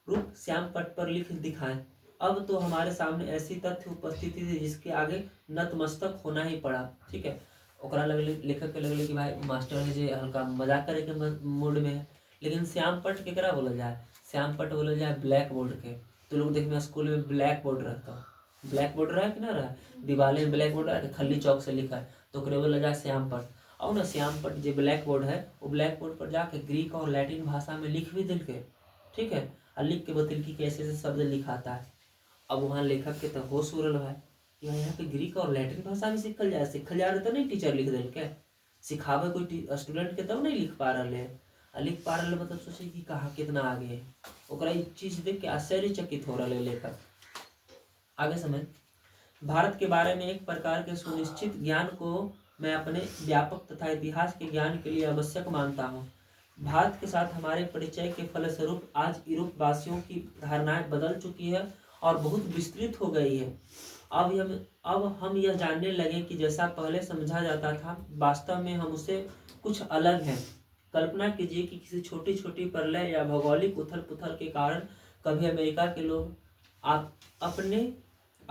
रूप श्याम पट पर लिख दिखाए। अब तो हमारे सामने ऐसी तथ्य उपस्थिति थी जिसके आगे नतमस्तक होना ही पड़ा। ठीक है, ओकरा लगले लेखक के लगले कि भाई मास्टर है जो हल्का मजाक करे के मूड में है। लेकिन श्याम पट केकरा बोला जाए? श्याम पट बोला जाए ब्लैक बोर्ड के। तो लोग देखना स्कूल में ब्लैक बोर्ड रहता है, ब्लैक बोर्ड रहा कि ना रहा, दीवार में ब्लैक बोर्ड रहा, खल्ली चौक से लिखा है तो बोला जाए श्याम पट। और ना श्याम पर जो ब्लैक बोर्ड है वो ब्लैक बोर्ड पर जाके ग्रीक और लैटिन भाषा में लिख भी दिल के, ठीक है, और लिख के बतल की कैसे ऐसे शब्द लिखाता है। अब वहाँ लेखक के तो होश उड़ल है कि यहाँ पे ग्रीक और लैटिन भाषा भी सीखल जा रहे तो नहीं टीचर लिख दिल के, सिखावे कोई स्टूडेंट के तब नहीं लिख पा रहे है, लिख पा रहे मतलब सोचे कि कहाँ कितना आगे है, ओकरा ई चीज देख के आश्चर्यचकित हो रहा है लेखक। आगे समझ। भारत के बारे में एक प्रकार के सुनिश्चित ज्ञान को मैं अपने व्यापक तथा इतिहास के ज्ञान के लिए आवश्यक मानता हूँ। भारत के साथ हमारे परिचय के फलस्वरूप आज यूरोप वासियों की धारणाएं बदल चुकी है और बहुत विस्तृत हो गई है। अब हम यह जानने लगे कि जैसा पहले समझा जाता था वास्तव में हम उससे कुछ अलग हैं। कल्पना कीजिए कि किसी छोटी छोटी प्रलय या भौगोलिक उथल पुथल के कारण कभी अमेरिका के लोग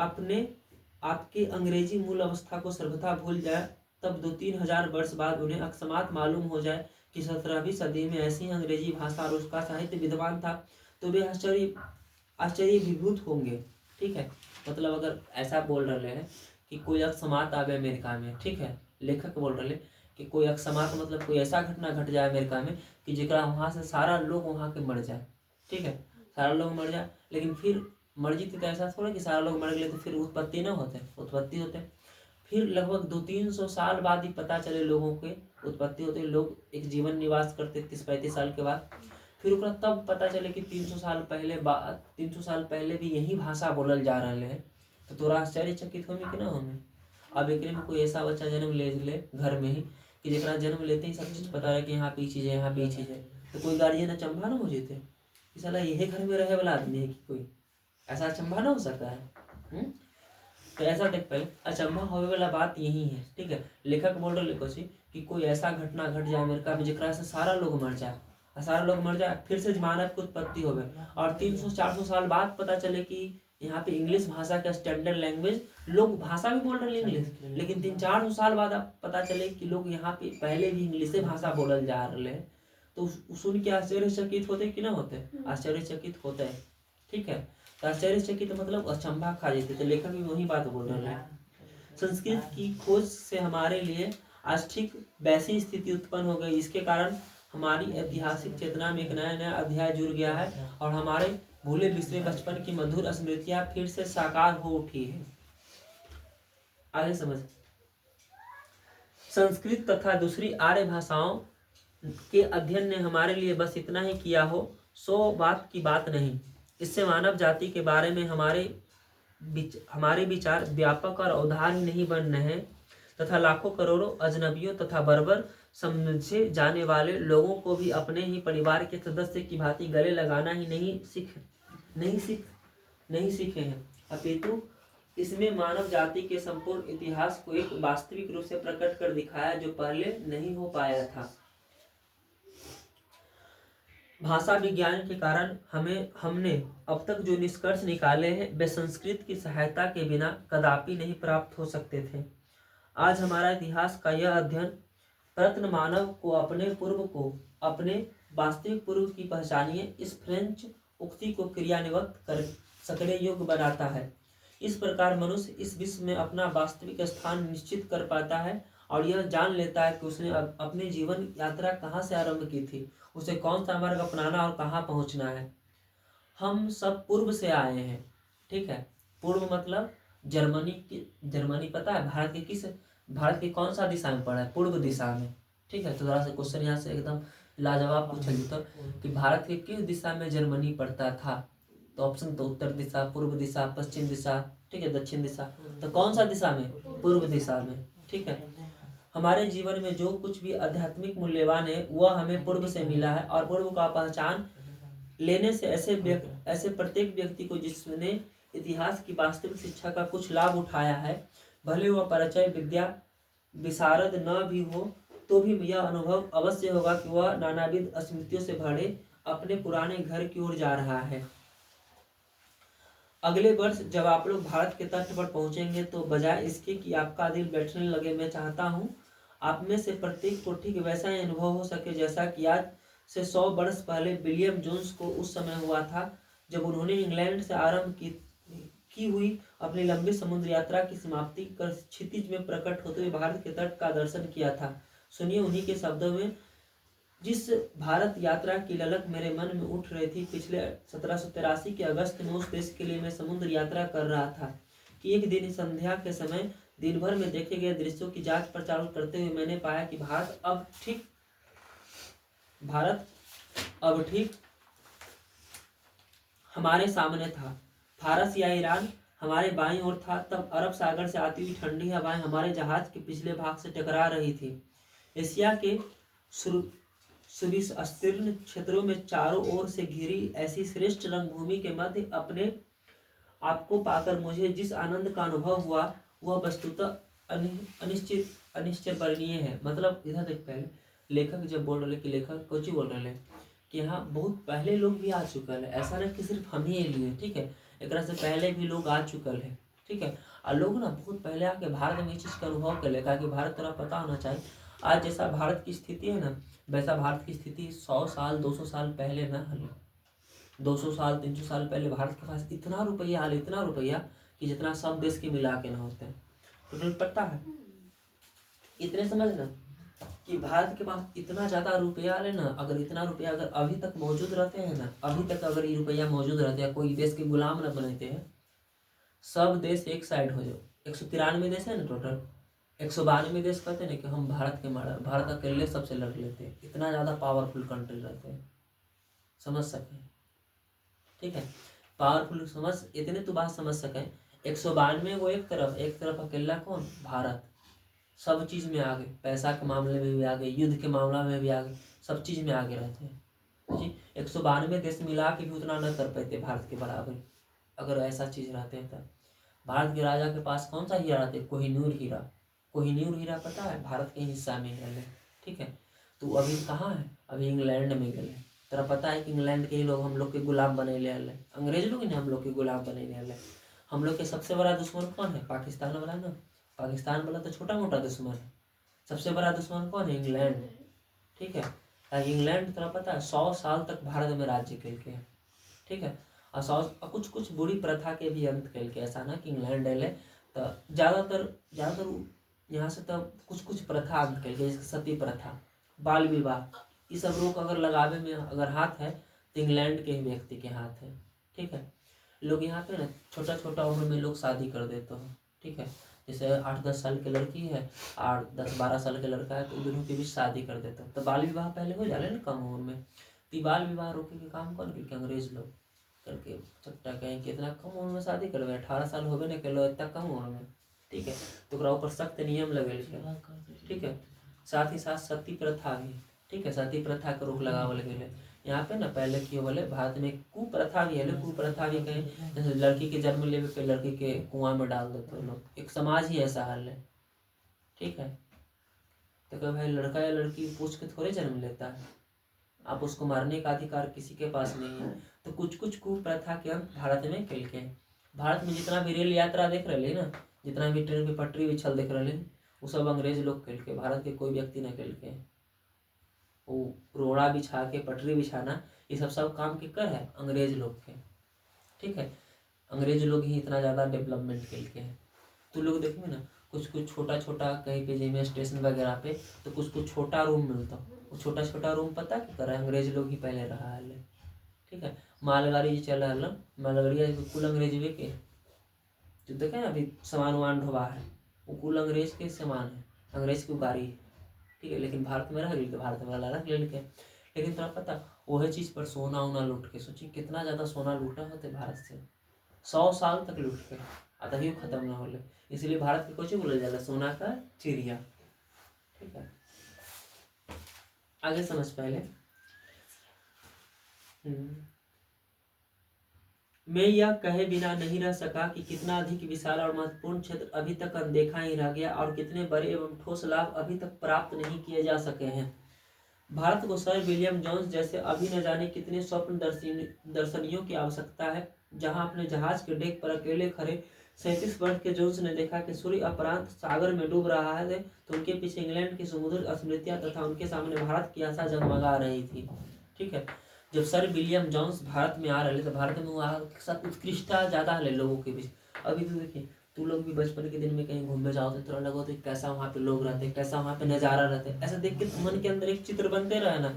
अपने आपके अंग्रेजी मूल अवस्था को सर्वथा भूल जाए, तब 2-3 हजार वर्ष बाद उन्हें अकस्मात मालूम हो जाए कि 17वीं सदी में ऐसी अंग्रेजी भाषा और उसका साहित्य विद्वान था, तो वे आश्चर्य विभूत होंगे। ठीक है, मतलब अगर ऐसा बोल रहे हैं कि कोई अकस्मात आवे अमेरिका में, ठीक है, लेखक बोल रहे कि कोई अकस्मात मतलब कोई ऐसा घटना घट जाए अमेरिका में कि जरा वहाँ से सारा लोग वहाँ के मर जाए, ठीक है, सारा लोग मर जाए, लेकिन फिर मर्जी थी तो ऐसा थोड़ा कि सारा लोग मर गए तो फिर उत्पत्ति होते। फिर लगभग 200-300 साल बाद ही पता चले लोगों के उत्पत्ति होते, लोग एक जीवन निवास करते 30-35 साल के बाद, फिर ओकरा तब पता चले कि 300 साल पहले भी यही भाषा बोलल जा रहा है, तो तोरा आश्चर्यचकित होने कि ना होने। अब एक में कोई ऐसा बच्चा जन्म ले घर में ही कि जरा जन्म लेते ही सब चीज़ पता है कि यहाँ पे चीज़ है, यहाँ पे चीज़ है, तो कोई गार्जियन अचंभा ना हो जाते कि साला यही घर में रहे वाला आदमी है कि कोई ऐसा अचंभा ना हो सकता है। तो ऐसा देख पाए अचंभा होने वाला बात यही है। ठीक है, लेखक बोल रहे लिखो कि कोई ऐसा घटना घट जाए अमेरिका में जरा से सारा लोग मर जाए, फिर से मानव की उत्पत्ति हो गए और 300-400 साल बाद पता चले कि यहाँ पे इंग्लिश भाषा का स्टैंडर्ड लैंग्वेज, लोग भाषा भी बोल रहे हैं इंग्लिश, लेकिन 300-400 साल बाद पता चले कि लोग यहाँ पे पहले भी इंग्लिश भाषा बोलल जा रहे हैं, तो सुन के आश्चर्यचकित होते कि ना होते, आश्चर्यचकित होते हैं। ठीक है, तो आश्चर्यचकित मतलब अचंभा खा जाते, तो लेखक भी वही बात बोल रहे हैं। संस्कृत की खोज से हमारे लिए आज ठीक वैसी स्थिति उत्पन्न हो गई, इसके कारण हमारी ऐतिहासिक चेतना में एक नया अध्याय जुड़ गया है और हमारे भूले बिसरे बचपन की मधुर स्मृतियां फिर से साकार हो उठी है। आगे समझ। संस्कृत तथा दूसरी आर्य भाषाओं के अध्ययन ने हमारे लिए बस इतना ही किया हो, सो बात की बात नहीं। इससे मानव जाति के बारे में हमारे विचार व्यापक और अवधार्य नहीं बन रहे हैं तथा लाखों करोड़ों अजनबियों तथा बर्बर समझे जाने वाले लोगों को भी अपने ही परिवार के सदस्य की भांति गले लगाना ही नहीं सीखे हैं, अपितु इसमें मानव जाति के संपूर्ण इतिहास को एक वास्तविक रूप से प्रकट कर दिखाया जो पहले नहीं हो पाया था। भाषा विज्ञान के कारण हमने अब तक जो निष्कर्ष निकाले हैं वे संस्कृत की सहायता के बिना कदापि नहीं प्राप्त हो सकते थे। आज हमारा इतिहास का यह अध्ययन प्रत्न मानव को अपने वास्तविक पूर्व की पहचानिए इस फ्रेंच उक्ति को क्रियान्वित कर सकने योग्य बनाता है। इस प्रकार मनुष्य इस विश्व में अपना वास्तविक स्थान निश्चित कर पाता है और यह जान लेता है कि उसने अपनी जीवन यात्रा कहाँ से आरंभ की थी, उसे कौन सा मार्ग अपनाना और कहाँ पहुँचना है। हम सब पूर्व से आए हैं। ठीक है, पूर्व मतलब जर्मनी पता है भारत के कौन सा दिशा में पड़ा है, पूर्व दिशा में। ठीक है, तो थोड़ा सा क्वेश्चन यहाँ से एकदम लाजवाब पूछा जाता कि भारत के किस दिशा में जर्मनी पड़ता था, तो ऑप्शन तो उत्तर दिशा, पूर्व दिशा, पश्चिम दिशा, ठीक है, दक्षिण दिशा, तो कौन सा दिशा में, पूर्व दिशा में। ठीक है, हमारे जीवन में जो कुछ भी आध्यात्मिक मूल्यवान है वह हमें पूर्व से मिला है और पूर्व का पहचान लेने से ऐसे प्रत्येक व्यक्ति को जिसने इतिहास की वास्तविक शिक्षा का कुछ लाभ उठाया है, भले वह परिचय विद्या विशारद न भी हो, तो भी यह अनुभव अवश्य होगा कि वह नानाविध स्मृतियों से भरे अपने पुराने घर की ओर जा रहा है। अगले वर्ष जब आप लोग भारत के तट पर पहुंचेंगे तो बजाय इसके कि आपका दिल बैठने लगे, मैं चाहता हूं आप में से प्रत्येक को ठीक वैसा ही अनुभव हो सके जैसा कि आज से 100 वर्ष पहले विलियम जोन्स को उस समय हुआ था जब उन्होंने इंग्लैंड से आरंभ की हुई अपनी लंबी समुद्र यात्रा की समाप्ति कर क्षितिज में प्रकट होते हुए भारत के तट का दर्शन किया था। सुनिए उन्हीं के शब्दों में, जिस भारत यात्रा की ललक मेरे मन में उठ रही थी, पिछले 1783 के अगस्त में उस देश के लिए मैं समुद्र यात्रा कर रहा था कि एक दिन संध्या के समय दिन भर में देखे गए दृश्यों की जांच पड़ताल करते हुए मैंने पाया कि भारत अब ठीक हमारे सामने था। फारस या ईरान हमारे बाईं ओर था। तब अरब सागर से आती हुई ठंडी हवाएं हमारे जहाज के पिछले भाग से टकरा रही थी। एशिया के सुविस्तीर्ण क्षेत्रों में चारों ओर से घिरी ऐसी श्रेष्ठ रंगभूमि के मध्य अपने आपको पाकर मुझे जिस आनंद का अनुभव हुआ वह वस्तुतः अनिश्चयवर्णीय है। मतलब इधर देख, पहले लेखक जब बोल रहे कि लेखक कुछ ही बोल रहे कि यहाँ बहुत पहले लोग भी आ चुकल है, ऐसा नहीं कि सिर्फ हम ही लिए, ठीक है, एक से पहले भी लोग आ चुकल है, ठीक है। और लोग ना बहुत पहले आके भारत में इस चीज़ का अनुभव कर ले, ताकि भारत तरह पता होना चाहिए। आज जैसा भारत की स्थिति है ना, वैसा भारत की स्थिति 100 साल 200 साल पहले ना हल। 200 साल 300 साल पहले भारत के पास इतना रुपया हाल, इतना रुपया कि जितना सब देश के मिला के ना होते हैं। तो तुम्हें पता है, इतने समझना कि भारत के पास इतना ज़्यादा रुपया है ना, अगर इतना रुपया अगर अभी तक मौजूद रहते हैं ना, अभी तक अगर ये रुपया मौजूद रहते हैं, कोई देश के गुलाम न बनते हैं, सब देश एक साइड हो जाओ। 193 देश है ना टोटल, 192 देश कहते हैं ना कि हम भारत के भारत अकेले सबसे लड़ लेते हैं, इतना ज़्यादा पावरफुल कंट्री रहते हैं, समझ सकें, ठीक है। पावरफुल समझ, इतने तो बात समझ सकें। 192 को एक तरफ अकेला कौन? भारत। सब चीज़ में आगे, पैसा के मामले में भी आगे, युद्ध के मामला में भी आगे, सब चीज़ में आगे रहते हैं जी। 192 देश मिला के भी उतना न कर पाते भारत के बराबर, अगर ऐसा चीज़ रहते हैं तब। भारत के राजा के पास कौन सा हीरा रहते? कोहिनूर हीरा। कोहिनूर हीरा पता है, भारत के हिस्सा में है, ठीक है। तो अभी कहाँ है? अभी इंग्लैंड में गए। तेरा पता है कि इंग्लैंड के ही लोग हम लोग के गुलाम बने ले, अंग्रेज लोग ने हम लोग के गुलाम बने ले। हम लोग के सबसे बड़ा दुश्मन कौन है? पाकिस्तान वाला ना। पाकिस्तान वाला तो छोटा मोटा दुश्मन है, सबसे बड़ा दुश्मन कौन है? इंग्लैंड, ठीक है। इंग्लैंड तेरा पता है 100 साल तक भारत में राज्य करके है, ठीक है। और कुछ कुछ बुरी प्रथा के भी अंत करके, ऐसा ना कि इंग्लैंड एले तो ज़्यादातर यहाँ से तब कुछ प्रथा अंत करके, जैसे सती प्रथा, बाल विवाह, ये सब रोक अगर लगावे में अगर हाथ है तो इंग्लैंड के ही व्यक्ति के हाथ है, ठीक है। लोग यहाँ पे ना छोटा छोटा उम्र में लोग शादी कर देते हो, ठीक है। जैसे 8-10 साल की लड़की है और 10-12 साल का लड़का है, तो दोनों के बीच शादी कर देते हो, तो बाल विवाह पहले हो जाए ना कम उम्र में। तो बाल विवाह रोके के काम कौन करके? अंग्रेज लोग करके चट्टा कहें कि इतना कम उम्र में शादी करवे, 18 साल हो गए ना के लो इतना कम उम्र में, ठीक है। तो ऊपर सख्त नियम लगे, ठीक है। साथ ही साथ सती प्रथा भी, ठीक है, सती प्रथा के रोक लगावल गए। यहाँ पे ना पहले की बोले भारत में कुप्रथा भी है, कुप्रथा भी कहें, जैसे लड़की के जन्म लेवे पे लड़की के कुआं में डाल देते हैं लोग, एक समाज ही ऐसा हाल है, ठीक है। तो क्या भाई, लड़का या लड़की पूछ के थोड़े जन्म लेता है, आप उसको मारने का अधिकार किसी के पास नहीं है। तो कुछ कुछ कुप्रथा के अंत भारत में कल के। भारत में जितना भी रेल यात्रा देख रहे ना, जितना भी ट्रेन की पटरी बिछल देख रहे, वो सब अंग्रेज लोग कल के, भारत के कोई व्यक्ति न कल के। वो रोड़ा बिछा के पटरी बिछाना, ये सब काम के कर है अंग्रेज लोग के, ठीक है। अंग्रेज लोग ही इतना ज़्यादा डेवलपमेंट करके हैं। तो लोग देखिए ना, कुछ कुछ छोटा छोटा कहीं पे जिम्मे स्टेशन वगैरह पे तो कुछ कुछ छोटा रूम मिलता, वो छोटा छोटा रूम पता क्या कर रहा है? अंग्रेज लोग ही पहले रहा है, ठीक है। मालगाड़ी चल रहा है, मालगाड़ी कुल अंग्रेज के, जो देखे ना अभी सामान वामान ढोबा है, वो कुल अंग्रेज के सामान है, अंग्रेज की गाड़ी, ठीक है। लेकिन भारत में रह गई तो भारत वाला रख ले के। लेकिन तुम्हें पता वही चीज़ पर सोना उना लूट के, सोचिए कितना ज़्यादा सोना लूटा होते भारत से, 100 साल तक लूट के तभी खत्म ना हो ले। इसलिए भारत के कुछ बोला जाता सोना का चिड़िया, ठीक है। आगे समझ पहले। मैं यह कहे बिना नहीं रह सका कि कितना अधिक विशाल और महत्वपूर्ण क्षेत्र अभी तक अनदेखा ही रह गया और कितने बड़े एवं ठोस लाभ अभी तक प्राप्त नहीं किए जा सके हैं। भारत को सर विलियम जोन्स जैसे अभी न जाने कितने स्वप्न दर्शनियों की आवश्यकता है। जहां अपने जहाज के डेक पर अकेले खड़े 37 वर्ष के जोन्स ने देखा कि सूर्य अपरांत सागर में डूब रहा है, तो उनके पीछे इंग्लैंड की समुद्र स्मृतियां तथा उनके सामने भारत की आशा जगमगा रही थी, ठीक है। जब सर विलियम जोन्स भारत में आ रहे तो भारत में वहाँ उत्कृष्टता ज़्यादा है लोगों के बीच। अभी तो देखिए तू लोग भी बचपन के दिन में कहीं घूमने जाओ तो थोड़ा लगो तो कैसा वहाँ पे लोग रहते, कैसा वहाँ पे नज़ारा रहते, ऐसा देख के मन के अंदर एक चित्र बनते रहे ना।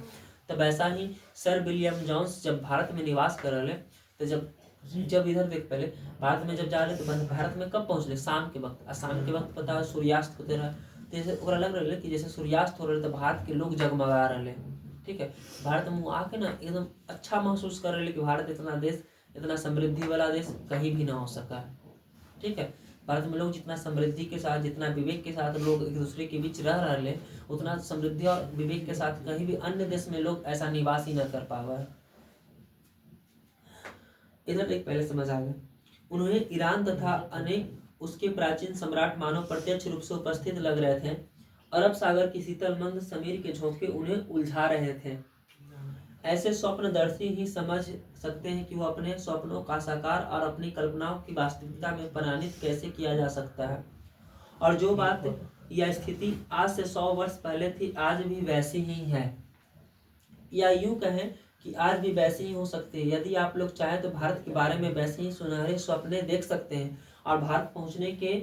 तब ऐसा ही सर विलियम जॉन्स जब भारत में निवास कर रहे तो जब इधर देख, पहले भारत में जब जा रहे तो भारत में कब पहुँचले, शाम के वक्त। और शाम के वक्त पता है सूर्यास्त होते रहे, तो जैसे ओकरा लग रहा है कि जैसे सूर्यास्त हो रहे तो भारत के लोग जगमगा रहे। ठीक है, भारत में आके ना एकदम अच्छा महसूस कर रहे कि भारत इतना देश, इतना समृद्धि वाला देश कहीं भी ना हो सका। ठीक है, भारत में लोग जितना समृद्धि के साथ, जितना विवेक के साथ लोग एक दूसरे के बीच रह रहे, उतना समृद्धि और विवेक के साथ कहीं भी अन्य देश में लोग ऐसा निवास ही न कर पावा है। इधर एक पहले समझ आ गया। उन्होंने ईरान तथा अनेक उसके प्राचीन सम्राट मानव प्रत्यक्ष रूप से उपस्थित लग रहे थे। अरब सागर की शीतल मंद समीर के झोंके उन्हें उलझा रहे थे। ऐसे स्वप्नदर्शी ही समझ सकते हैं कि वो अपने स्वप्नों का साकार और अपनी कल्पनाओं की वास्तविकता में परिणत कैसे किया जा सकता है। और जो बात या स्थिति आज से 100 वर्ष पहले थी आज भी वैसी ही है, या यूं कहें कि आज भी वैसी ही हो सकती है। यदि आप लोग चाहें तो भारत के बारे में वैसे ही सुनहरे सपने देख सकते हैं और भारत पहुंचने के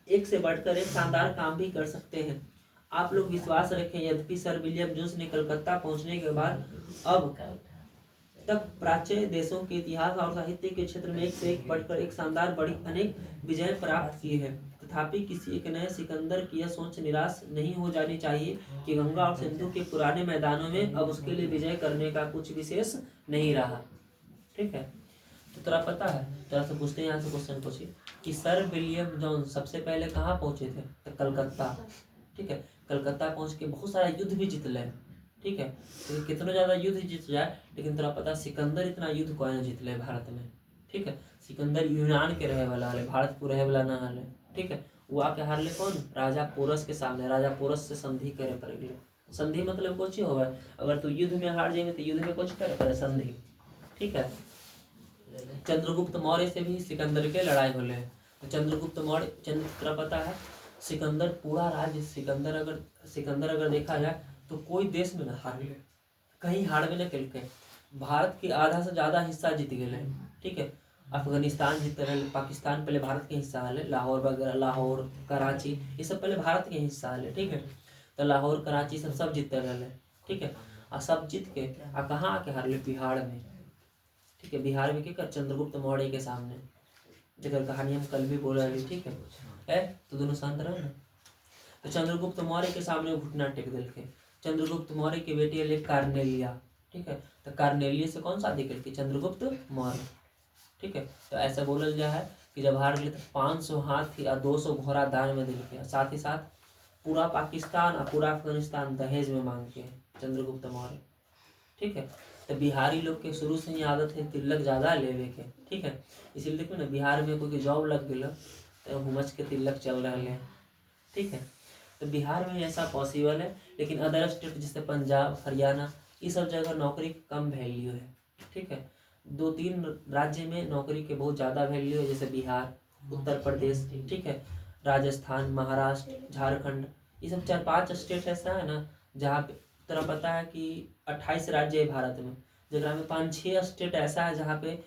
एक से बढ़कर एक शानदार काम भी कर सकते हैं। आप लोग विश्वास रखें, यद्यपि सर विलियम जोन्स ने कलकत्ता पहुंचने के बाद अब तक प्राच्य देशों के इतिहास और साहित्य के क्षेत्र में एक से एक बढ़कर एक शानदार बड़ी अनेक विजय प्राप्त किए हैं, तथापि किसी एक नए सिकंदर की यह सोच निराश नहीं हो जानी चाहिए कि गंगा और सिंधु के पुराने मैदानों में अब उसके लिए विजय करने का कुछ विशेष नहीं रहा। ठीक है, तो तेरा पता है, तेरा से पूछते हैं, यहाँ से क्वेश्चन पूछिए कि सर विलियम जोन्स सबसे पहले कहाँ पहुंचे थे? तो कलकत्ता। ठीक है, कलकत्ता पहुंच के बहुत सारा युद्ध भी जीत ले। ठीक है, तो कितना ज्यादा युद्ध जीत जाए, लेकिन तेरा पता सिकंदर इतना युद्ध कोई ना जीत ले भारत में। ठीक है, सिकंदर यूनान के रहे वाला है, भारत को रहे वाला ना है। ठीक है, वो आके हार ले कौन? राजा पोरस के सामने। राजा पोरस से संधि करे पड़ गए। संधि मतलब कुछ ही होगा, अगर तू युद्ध में हार जाएंगे तो युद्ध में कुछ करे पड़े, संधि। ठीक है, चंद्रगुप्त मौर्य से भी सिकंदर के लड़ाई होले। तो चंद्रगुप्त मौर्य, तेरा पता है सिकंदर पूरा राज्य, सिकंदर अगर देखा जाए तो कोई देश में ना हार, कहीं हारबे न कल के। भारत के आधा से ज्यादा हिस्सा जीत गए। ठीक है, अफगानिस्तान जीत रहे, पाकिस्तान पहले भारत के हिस्सा है, लाहौर वगैरह, लाहौर कराची ये सब पहले भारत के हिस्सा है। ठीक है, तो लाहौर कराची सब जीतते रहे। ठीक है, और सब जीत के आ कहाँ आके हारले? बिहार में। ठीक है, बिहार में क्या? चंद्रगुप्त मौर्य के सामने, जगह कहानी हम कल भी बोल रहे। ठीक है, तो दोनों शांत रहे ना। तो चंद्रगुप्त मौर्य के सामने घुटना टेक दिल के। चंद्रगुप्त मौर्य के बेटी ले कार्नेलिया। ठीक है, तो कार्नेलिया से कौन शादी करती? चंद्रगुप्त मौर्य। ठीक है, तो ऐसा बोला गया है कि जब हार गए तो 500 हाथी और 200 घोड़ा दान में दिल के, साथ ही साथ पूरा पाकिस्तान और पूरा अफगानिस्तान दहेज में मांग के चंद्रगुप्त मौर्य। ठीक है, तो बिहारी लोग के शुरू से ही आदत है तिलक ज़्यादा लेवे के। ठीक है, इसीलिए देखो ना बिहार में कोई जॉब लग गया तो हुमच के तिलक चल रहा है। ठीक है, तो बिहार में ऐसा पॉसिबल है, लेकिन अदर स्टेट जैसे पंजाब, हरियाणा ये सब जगह नौकरी की कम वैल्यू है। ठीक है, 2-3 राज्य में नौकरी के बहुत ज़्यादा वैल्यू है, जैसे बिहार, उत्तर प्रदेश, ठीक है, राजस्थान, महाराष्ट्र, झारखंड, ये सब 4-5 स्टेट ऐसा है ना जहाँ पे तेरा पता है कि 28 राज्य है भारत में, जगह में 5-6 स्टेट ऐसा है जहाँ पे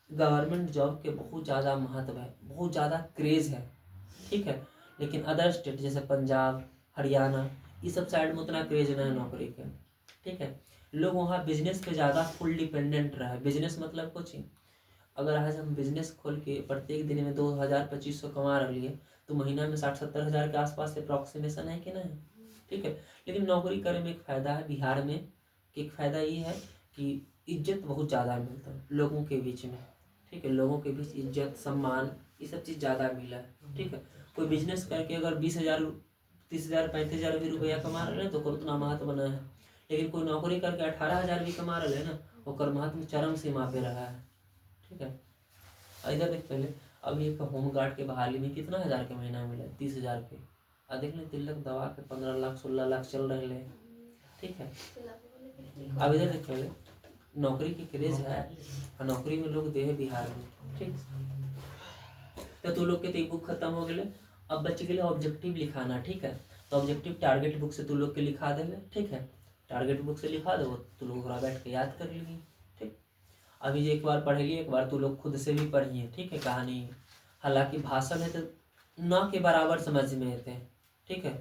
गवर्नमेंट जॉब के बहुत ज़्यादा महत्व है, बहुत ज़्यादा क्रेज़ है। ठीक है, लेकिन अदर स्टेट जैसे पंजाब, हरियाणा ये सब साइड में उतना क्रेज नहीं है नौकरी के। ठीक है, लोग वहाँ बिजनेस पे ज़्यादा फुल डिपेंडेंट रहे। बिजनेस मतलब कुछ ही, अगर आज हम बिजनेस खोल के प्रत्येक दिन में 2000-2500 कमा रही है तो महीना में 60-70 हज़ार के आसपास अप्रॉक्सीमेशन है कि नहीं? ठीक है, लेकिन नौकरी करने में एक फ़ायदा है बिहार में, कि एक फ़ायदा ये है कि इज्जत बहुत ज़्यादा मिलता है लोगों के बीच में। ठीक है, लोगों के बीच इज्जत, सम्मान ये सब चीज़ ज़्यादा मिला है। ठीक है, कोई बिजनेस करके अगर 20,000, 30,000, 35,000 भी रुपया कमा रहे हैं तो उतना महत्व बना है, लेकिन कोई नौकरी करके 18,000 भी कमा रहे हैं ना, और महत्व चरम सीमा पे रहा है। ठीक है, इधर देख पहले, अब ये होमगार्ड के बहाली में कितना हज़ार के महीना मिला? 30,000 के। देख लें तिलक दवा के 15 लाख 16 लाख चल रहे हैं। ठीक है, अब इधर देख पहले, नौकरी की क्रेज है और नौकरी में लोग दे है बिहार में। ठीक, तो तू लोग के तो बुक खत्म हो गए, अब बच्चे के लिए ऑब्जेक्टिव लिखाना। ठीक है, तो ऑब्जेक्टिव टारगेट बुक से तू लोग के लिखा देंगे। ठीक है, टारगेट बुक से लिखा दो, तू लोग बैठ के याद कर लीजिए। ठीक, अभी एक बार पढ़ लिए, एक बार तू लोग खुद से भी पढ़िए। ठीक है, कहानी हालांकि भाषण है तो न के बराबर समझ में आते हैं। ठीक है,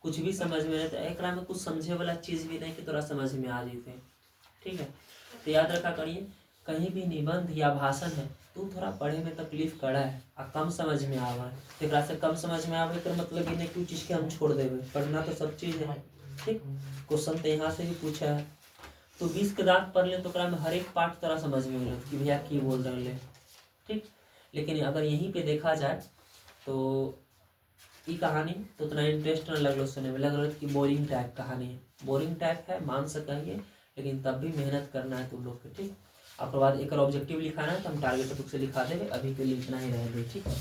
कुछ भी समझ में आता है, एक में कुछ समझे वाला चीज़ भी नहीं कि तोरा समझ में आ जाते हैं। ठीक है, तो याद रखा करिए, कहीं भी निबंध या भाषण है तो थोड़ा पढ़े में तकलीफ कड़ा है आ कम समझ में आवा है, एक से कम समझ में आवे तो मतलब ये नहीं कि चीज़ के हम छोड़ देवे, पढ़ना तो सब चीज़ है। ठीक, क्वेश्चन तो यहाँ से भी पूछा है, तो 20 के दांत पढ़ ले तो में हर एक पार्ट तरह समझ में मिले कि भैया की बोल रहे। ठीक, लेकिन अगर यहीं पे देखा जाए तो ये कहानी तो उतना इंटरेस्ट न लगलो सुने में, लग रहा कि बोरिंग टाइप कहानी है, बोरिंग टाइप है मान सकेंगे, लेकिन तब भी मेहनत करना है तुम लोग के। ठीक, आपके बाद एक ऑब्जेक्टिव लिखाना है तो हम टारगेट बुक से लिखा देंगे, अभी के लिए इतना ही रह दे। ठीक है।